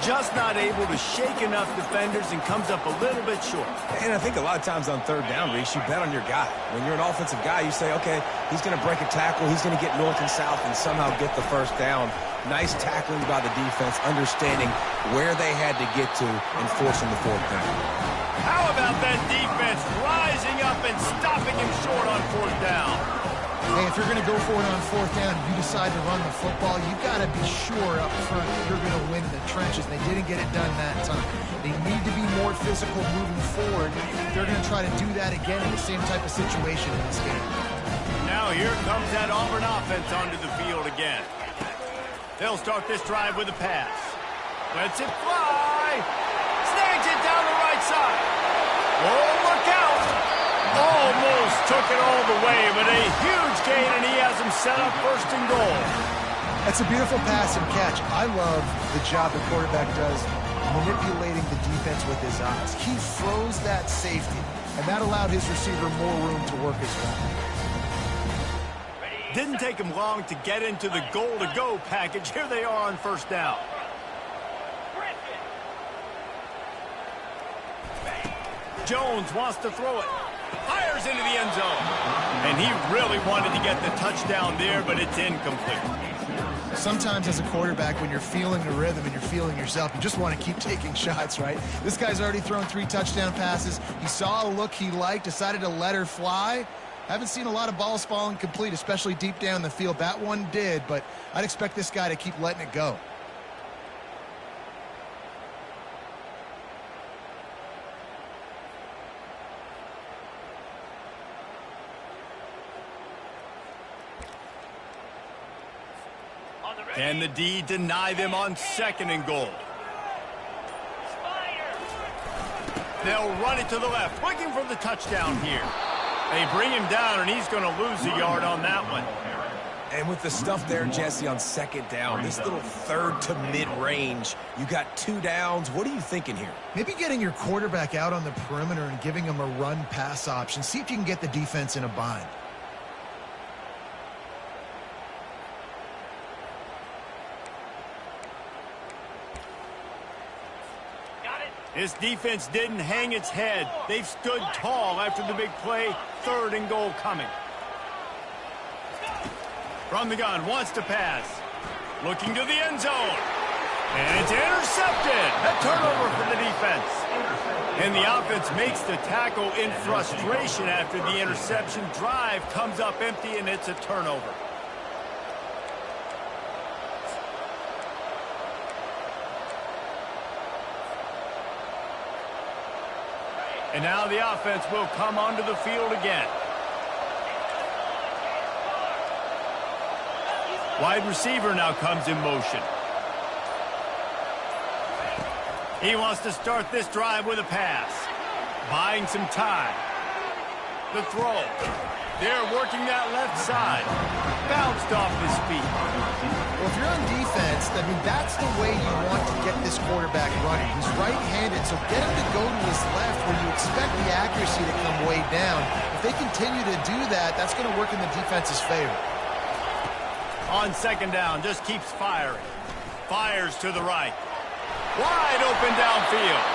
Just not able to shake enough defenders and comes up a little bit short. And I think a lot of times on third down, Reese, you bet on your guy. When you're an offensive guy, you say, okay, he's going to break a tackle, he's going to get north and south and somehow get the first down. Nice tackling by the defense, understanding where they had to get to and forcing the fourth down. How about that defense rising up and stopping him short on fourth down? Hey, if you're going to go for it on fourth down and you decide to run the football, you've got to be sure up front that you're going to win in the trenches. They didn't get it done that time. They need to be more physical moving forward. They're going to try to do that again in the same type of situation in this game. Now here comes that Auburn offense onto the field again. They'll start this drive with a pass. Lets it fly. Snags it down the right side. Oh, look out. Almost took it all the way, but a huge gain, and he has him set up first and goal. That's a beautiful pass and catch. I love the job the quarterback does manipulating the defense with his eyes. He froze that safety, and that allowed his receiver more room to work his ball. Didn't take him long to get into the goal-to-go package. Here they are on first down. Jones wants to throw it. Fires into the end zone. And he really wanted to get the touchdown there, but it's incomplete. Sometimes as a quarterback, when you're feeling the rhythm and you're feeling yourself, you just want to keep taking shots, right? This guy's already thrown 3 touchdown passes. He saw a look he liked, decided to let her fly. Haven't seen a lot of balls falling complete, especially deep down the field. That one did, but I'd expect this guy to keep letting it go. Can the D deny them on second and goal? They'll run it to the left, looking for the touchdown here. They bring him down, and he's going to lose a yard on that one. And with the stuff there, Jesse, on second down, this little third to mid-range, you got 2 downs. What are you thinking here? Maybe getting your quarterback out on the perimeter and giving him a run-pass option. See if you can get the defense in a bind. This defense didn't hang its head. They've stood tall after the big play. Third and goal coming. From the gun, wants to pass. Looking to the end zone. And it's intercepted. A turnover for the defense. And the offense makes the tackle in frustration after the interception. Drive comes up empty, and it's a turnover. And now the offense will come onto the field again. Wide receiver now comes in motion. He wants to start this drive with a pass. Buying some time. The throw. They're working that left side. Bounced off his feet. Well, if you're on defense, I mean, that's the way you want to get this quarterback running. He's right-handed, so get him to go to his left where you expect the accuracy to come way down. If they continue to do that, that's going to work in the defense's favor. On second down, just keeps firing. Fires to the right. Wide open downfield.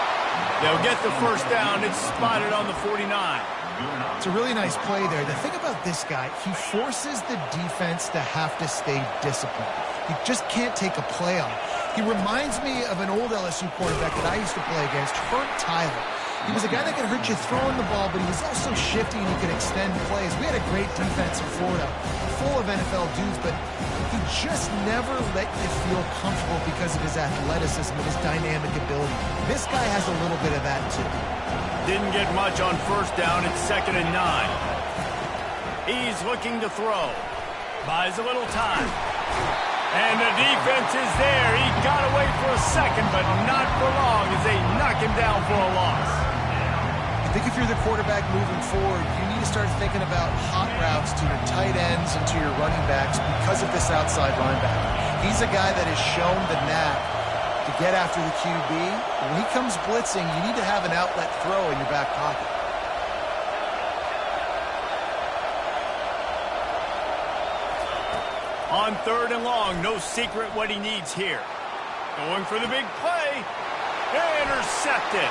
They'll get the first down. It's spotted on the 49. It's a really nice play there. The thing about this guy, he forces the defense to have to stay disciplined. You just can't take a play on. He reminds me of an old LSU quarterback that I used to play against, Herb Tyler. He was a guy that could hurt you throwing the ball, but he was also shifty and he could extend plays. We had a great defense in Florida, full of NFL dudes, but he just never let you feel comfortable because of his athleticism and his dynamic ability. This guy has a little bit of that too. Didn't get much on first down. It's 2nd and 9. He's looking to throw. Buys a little time. And the defense is there. He got away for a second, but not for long as they knock him down for a loss. I think if you're the quarterback moving forward, you need to start thinking about hot routes to your tight ends and to your running backs because of this outside linebacker. He's a guy that has shown the knack to get after the QB. When he comes blitzing, you need to have an outlet throw in your back pocket. On 3rd and long, no secret what he needs here. Going for the big play. Intercepted.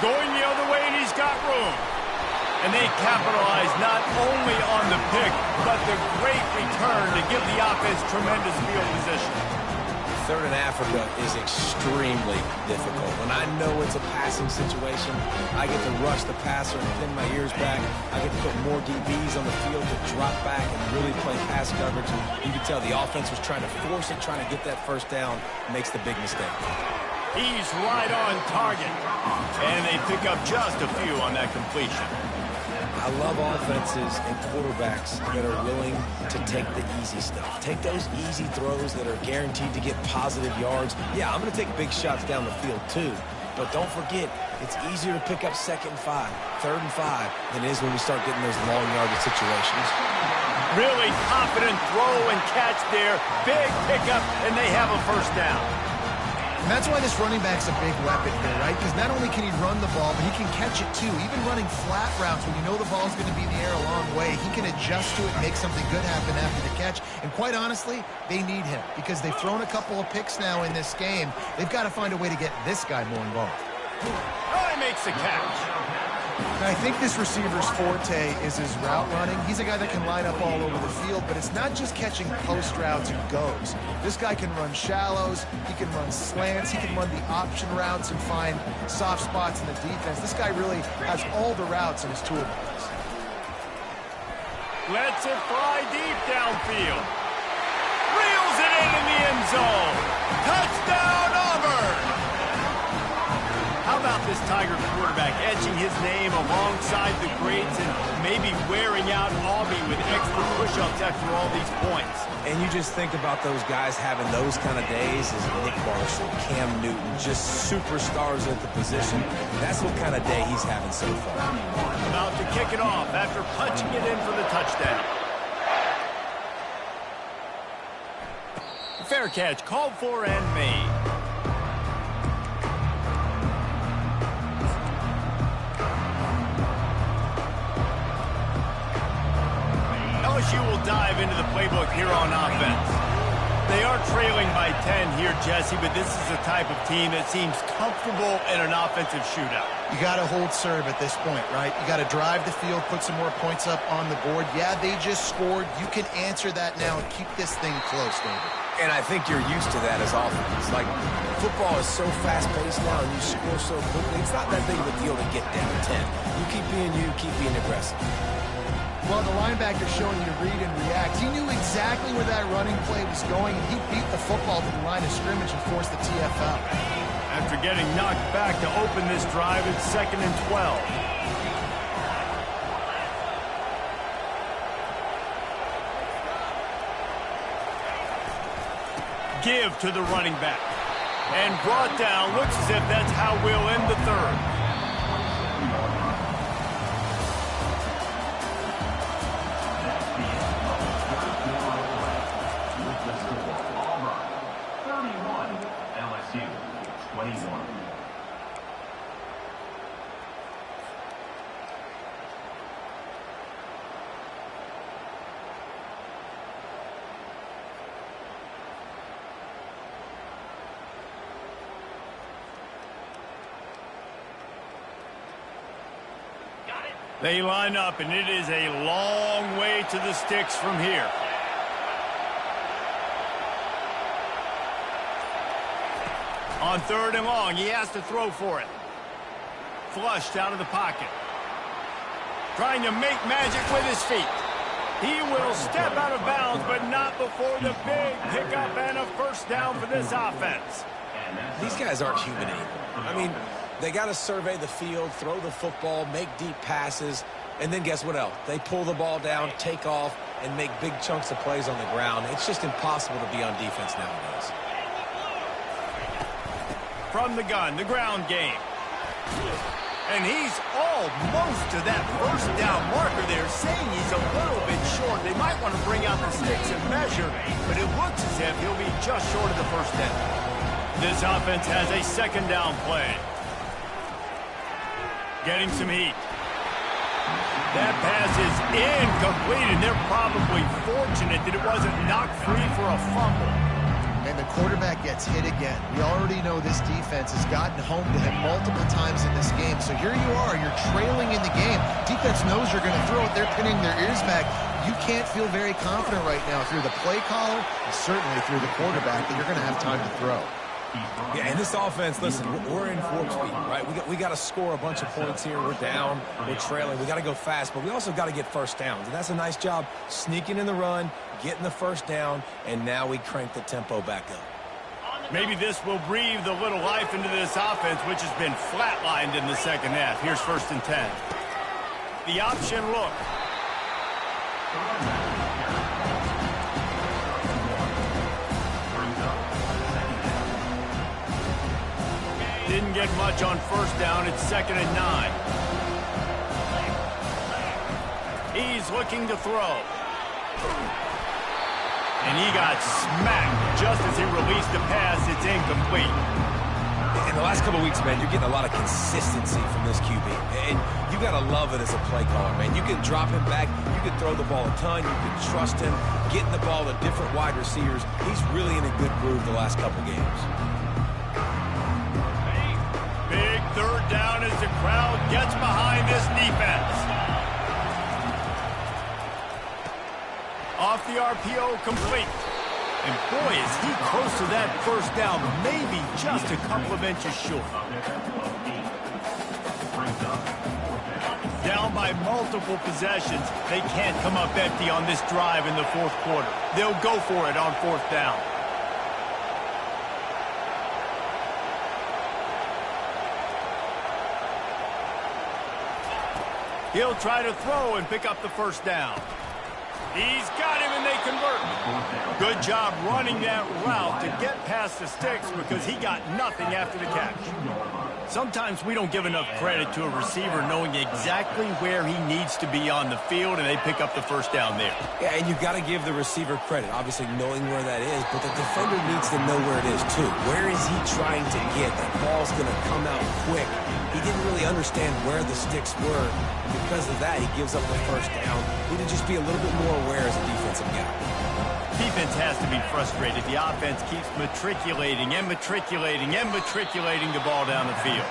Going the other way, and he's got room. And they capitalize not only on the pick, but the great return to give the offense tremendous field position. 3rd and Africa is extremely difficult. When I know it's a passing situation, I get to rush the passer and pin my ears back. I get to put more DBs on the field to drop back and really play pass coverage. You can tell the offense was trying to force it, trying to get that first down, makes the big mistake. He's right on target. And they pick up just a few on that completion. I love offenses and quarterbacks that are willing to take the easy stuff. Take those easy throws that are guaranteed to get positive yards. Yeah, I'm going to take big shots down the field too. But don't forget, it's easier to pick up 2nd and 5, 3rd and 5 than it is when we start getting those long yardage situations. Really confident throw and catch there. Big pickup, and they have a first down. And that's why this running back's a big weapon here, right? Because not only can he run the ball, but he can catch it too. Even running flat routes when you know the ball's going to be in the air a long way, he can adjust to it and make something good happen after the catch. And quite honestly, they need him because they've thrown a couple of picks now in this game. They've got to find a way to get this guy more involved. Oh, he makes the catch. And I think this receiver's forte is his route running. He's a guy that can line up all over the field, but it's not just catching post routes and goes. This guy can run shallows, he can run slants, he can run the option routes and find soft spots in the defense. This guy really has all the routes in his toolbox. Lets it fly deep downfield. Reels it in the end zone. Touchdown, Auburn! How about this Tiger quarterback etching his name alongside the greats and maybe wearing out Auburn with extra push-ups after all these points? And you just think about those guys having those kind of days as Nick Marshall, Cam Newton, just superstars at the position. That's what kind of day he's having so far. About to kick it off after punching it in for the touchdown. Fair catch called for and made. LSU will dive into the playbook here on offense. They are trailing by 10 here, Jesse, but this is the type of team that seems comfortable in an offensive shootout. You got to hold serve at this point, right? You got to drive the field, put some more points up on the board. Yeah, they just scored. You can answer that now and keep this thing close, David. And I think you're used to that as offense. Like, football is so fast-paced now and you score so quickly. It's not that big of a deal to get down 10. You keep being aggressive. Well, the linebacker showing you to read and react. He knew exactly where that running play was going, and he beat the football to the line of scrimmage and forced the TFL. After getting knocked back to open this drive, it's 2nd and 12. Give to the running back. And brought down. Looks as if that's how we'll end the third. Auburn 31, LSU 21. They line up, and it is a long way to the sticks from here. On 3rd and long, he has to throw for it. Flushed out of the pocket. Trying to make magic with his feet. He will step out of bounds, but not before the big pickup and a first down for this offense. These guys aren't human anymore. I mean, they got to survey the field, throw the football, make deep passes, and then guess what else? They pull the ball down, take off, and make big chunks of plays on the ground. It's just impossible to be on defense nowadays. From the gun, the ground game. And he's almost to that first down marker there, saying he's a little bit short. They might want to bring out the sticks and measure, but it looks as if he'll be just short of the first down. This offense has a 2nd down play. Getting some heat. That pass is incomplete, and they're probably fortunate that it wasn't knocked free for a fumble. And the quarterback gets hit again. We already know this defense has gotten home to him multiple times in this game. So here you are, you're trailing in the game. Defense knows you're going to throw it. They're pinning their ears back. You can't feel very confident right now through the play caller and certainly through the quarterback that you're going to have time to throw. Yeah, and this offense, listen, we're in 4 speed, right? We got to score a bunch of points here. We're down, we're trailing. We got to go fast, but we also got to get first downs. And that's a nice job sneaking in the run, getting the first down, and now we crank the tempo back up. Maybe this will breathe a little life into this offense, which has been flatlined in the 2nd half. Here's 1st and 10. The option look. Didn't get much on 1st down. It's 2nd and 9. He's looking to throw. And he got smacked just as he released the pass. It's incomplete. In the last couple of weeks, man, you're getting a lot of consistency from this QB. And you got to love it as a play caller, man. You can drop him back. You can throw the ball a ton. You can trust him. Getting the ball to different wide receivers. He's really in a good groove the last couple games. Big 3rd down as the crowd gets behind this defense. Off the RPO, complete. And boy, is he close to that first down, maybe just a couple of inches short. Down by multiple possessions, they can't come up empty on this drive in the 4th quarter. They'll go for it on 4th down. He'll try to throw and pick up the first down. He's got him, and they convert. Good job running that route to get past the sticks because he got nothing after the catch. Sometimes we don't give enough credit to a receiver knowing exactly where he needs to be on the field, and they pick up the first down there. Yeah, and you've got to give the receiver credit, obviously knowing where that is, but the defender needs to know where it is, too. Where is he trying to get? That ball's going to come out quick. He didn't really understand where the sticks were. Because of that, he gives up the first down. He need to just be a little bit more aware as a defensive guy. Defense has to be frustrated. The offense keeps matriculating and matriculating and matriculating the ball down the field.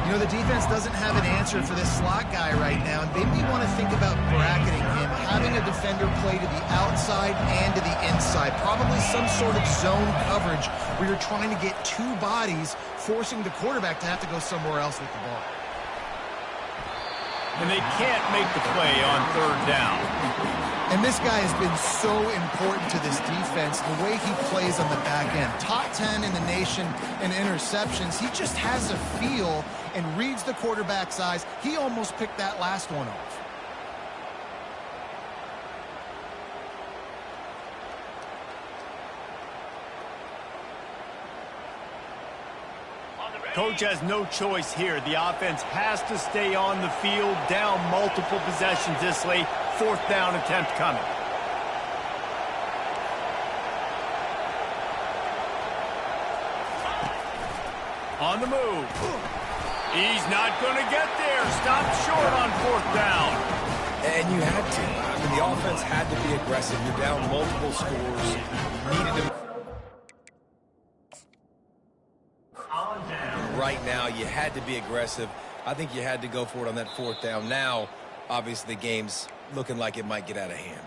You know, the defense doesn't have an answer for this slot guy right now, and they may want to think about bracketing him, having a defender play to the outside and to the inside, probably some sort of zone coverage where you're trying to get 2 bodies, forcing the quarterback to have to go somewhere else with the ball. And they can't make the play on 3rd down. And this guy has been so important to this defense, the way he plays on the back end. Top 10 in the nation in interceptions. He just has a feel and reads the quarterback's eyes. He almost picked that last one off. Coach has no choice here. The offense has to stay on the field, down multiple possessions this late. 4th down attempt coming. On the move. He's not going to get there. Stopped short on 4th down. And you had to. I mean, the offense had to be aggressive. You're down multiple scores. You needed to. Right now, you had to be aggressive. I think you had to go for it on that 4th down. Now, obviously, the game's looking like it might get out of hand.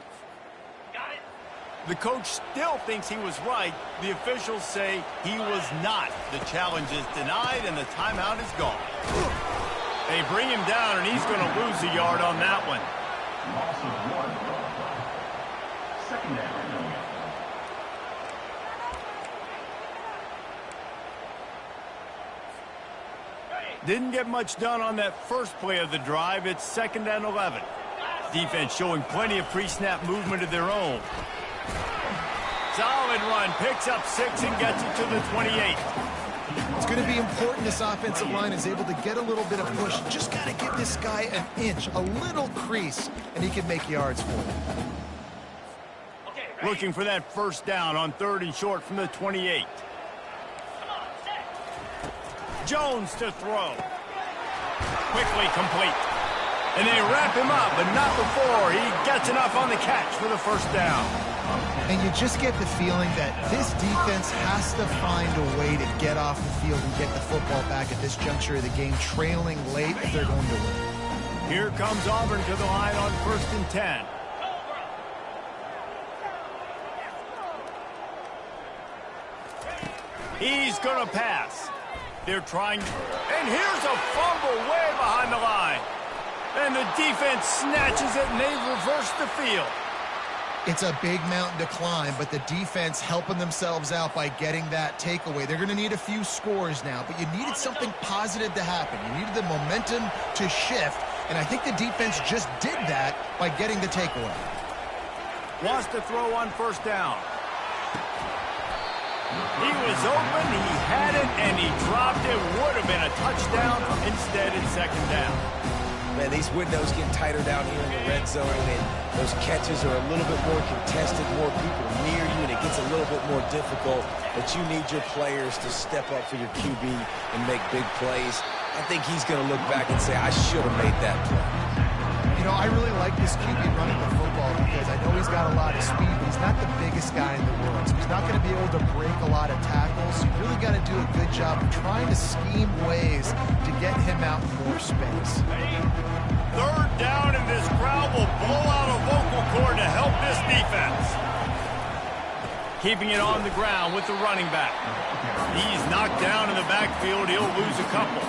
The coach still thinks he was right. The officials say he was not. The challenge is denied, and the timeout is gone. They bring him down, and he's going to lose a yard on that one. Loss of 1. Second down. Didn't get much done on that first play of the drive. It's 2nd and 11. Defense showing plenty of pre-snap movement of their own. Solid run. Picks up 6 and gets it to the 28. It's going to be important this offensive line is able to get a little bit of push. Just got to give this guy an inch, a little crease, and he can make yards for him. Looking for that first down on 3rd and short from the 28. Jones to throw. Quickly complete. And they wrap him up, but not before he gets enough on the catch for the first down. And you just get the feeling that this defense has to find a way to get off the field and get the football back at this juncture of the game, trailing late if they're going to win. Here comes Auburn to the line on 1st and 10. He's going to pass. They're trying, and here's a fumble way behind the line. And the defense snatches it, and they reverse the field. It's a big mountain to climb, but the defense helping themselves out by getting that takeaway. They're going to need a few scores now, but you needed something positive to happen. You needed the momentum to shift, and I think the defense just did that by getting the takeaway. Wants to throw on 1st down. He was open, he had it, and he dropped it. Would have been a touchdown. Instead, it's 2nd down. Man, these windows get tighter down here in the red zone, and those catches are a little bit more contested, more people near you, and it gets a little bit more difficult. But you need your players to step up for your QB and make big plays. I think he's going to look back and say, I should have made that play. You know, I really like this QB running the football because I know he's got a lot of speed, but he's not the biggest guy in the world. So he's not going to be able to break a lot of tackles. So you really got to do a good job of trying to scheme ways to get him out in more space. 3rd down, and this crowd will blow out a vocal cord to help this defense. Keeping it on the ground with the running back. He's knocked down in the backfield. He'll lose a couple.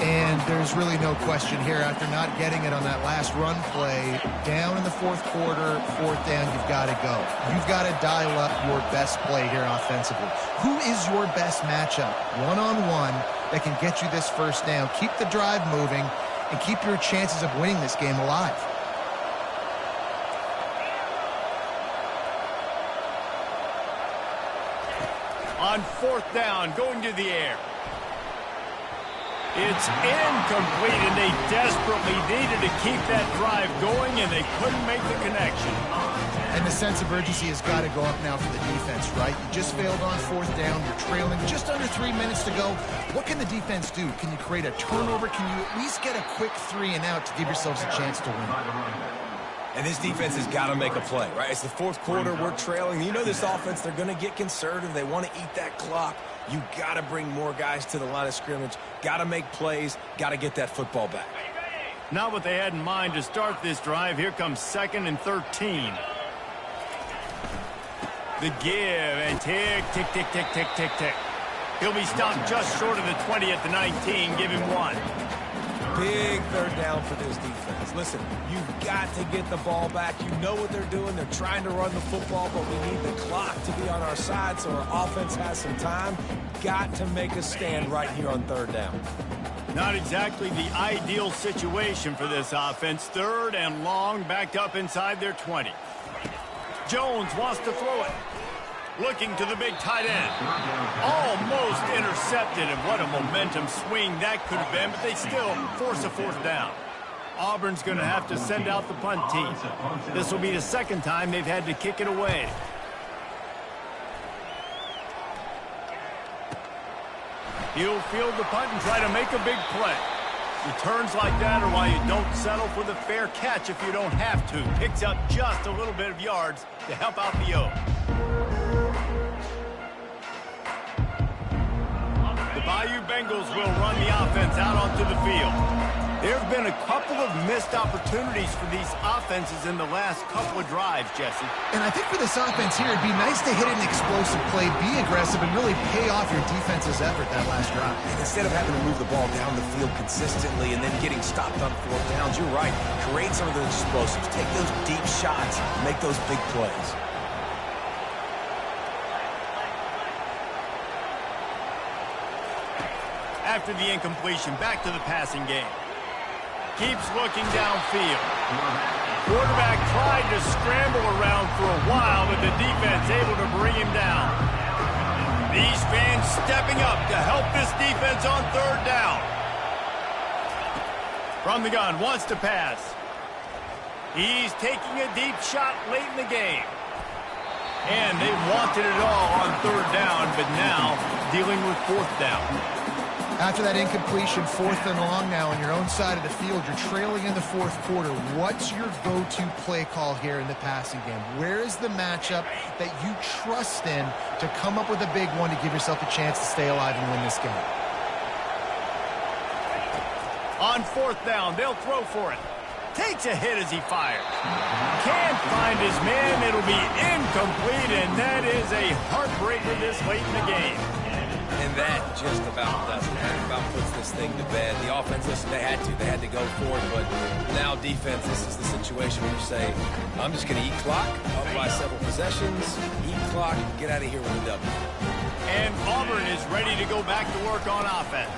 And there's really no question here after not getting it on that last run play. Down in the 4th quarter, 4th down, you've got to go. You've got to dial up your best play here offensively. Who is your best matchup, one-on-one, that can get you this first down? Keep the drive moving and keep your chances of winning this game alive. On 4th down, going to the air. It's incomplete, and they desperately needed to keep that drive going, and they couldn't make the connection. And the sense of urgency has got to go up now for the defense, right? You just failed on 4th down. You're trailing just under 3 minutes to go. What can the defense do? Can you create a turnover? Can you at least get a quick 3 and out to give yourselves a chance to win? And this defense has got to make a play, right? It's the 4th quarter. We're trailing. You know this offense, they're going to get conservative. They want to eat that clock. You got to bring more guys to the line of scrimmage. Got to make plays. Got to get that football back. Not what they had in mind to start this drive. Here comes 2nd and 13. The give, and tick, tick, tick, tick, tick, tick, tick. He'll be stopped just short of the 20 at the 19. Give him 1. Big 3rd down for this defense. Listen, you've got to get the ball back. You know what they're doing. They're trying to run the football, but we need the clock to be on our side so our offense has some time. Got to make a stand right here on 3rd down. Not exactly the ideal situation for this offense. 3rd and long, backed up inside their 20. Jones wants to throw it. Looking to the big tight end. Almost intercepted, and what a momentum swing that could have been, but they still force a 4th down. Auburn's going to have to send out the punt team. This will be the 2nd time they've had to kick it away. He'll field the punt and try to make a big play. Returns like that are why you don't settle for the fair catch if you don't have to. Picks up just a little bit of yards to help out the O. The Bayou Bengals will run the offense out onto the field. There have been a couple of missed opportunities for these offenses in the last couple of drives, Jesse. And I think for this offense here, it'd be nice to hit an explosive play, be aggressive, and really pay off your defense's effort that last drive. And instead of having to move the ball down the field consistently and then getting stopped on 4th downs, you're right. Create some of those explosives. Take those deep shots. Make those big plays. After the incompletion, back to the passing game. Keeps looking downfield. Quarterback tried to scramble around for a while, but the defense able to bring him down. These fans stepping up to help this defense on 3rd down. From the gun, wants to pass. He's taking a deep shot late in the game. And they wanted it all on 3rd down, but now dealing with 4th down. After that incompletion, 4th and long now on your own side of the field, you're trailing in the 4th quarter. What's your go-to play call here in the passing game? Where is the matchup that you trust in to come up with a big one to give yourself a chance to stay alive and win this game? On 4th down, they'll throw for it. Takes a hit as he fires. Can't find his man. It'll be incomplete, and that is a heartbreaker this late in the game. And that just about does it. That about puts this thing to bed. The offense, listen, they had to go for it, but now defense, this is the situation where you say, I'm just going to eat clock, up by several possessions, eat clock, get out of here with a W. And Auburn is ready to go back to work on offense.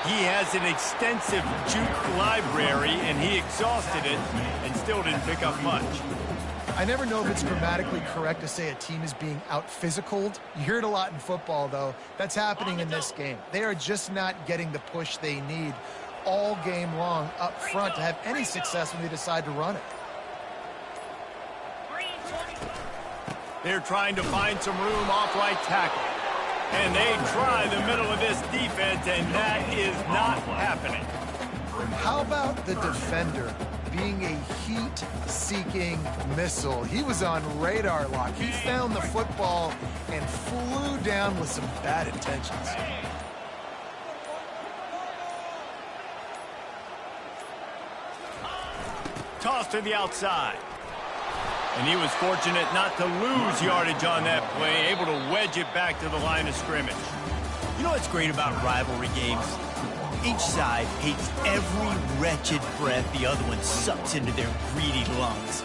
He has an extensive juke library, and he exhausted it and still didn't pick up much. I never know if it's grammatically correct to say a team is being out-physicaled. You hear it a lot in football, though. That's happening in this game. They are just not getting the push they need all game long up front to have any success when they decide to run it. They're trying to find some room off right tackle. And they try the middle of this defense, and that is not happening. How about the defender being a heat-seeking missile? He was on radar lock. He found the football and flew down with some bad intentions. Toss to the outside. And he was fortunate not to lose yardage on that play, able to wedge it back to the line of scrimmage. You know what's great about rivalry games? Each side hates every wretched breath the other one sucks into their greedy lungs.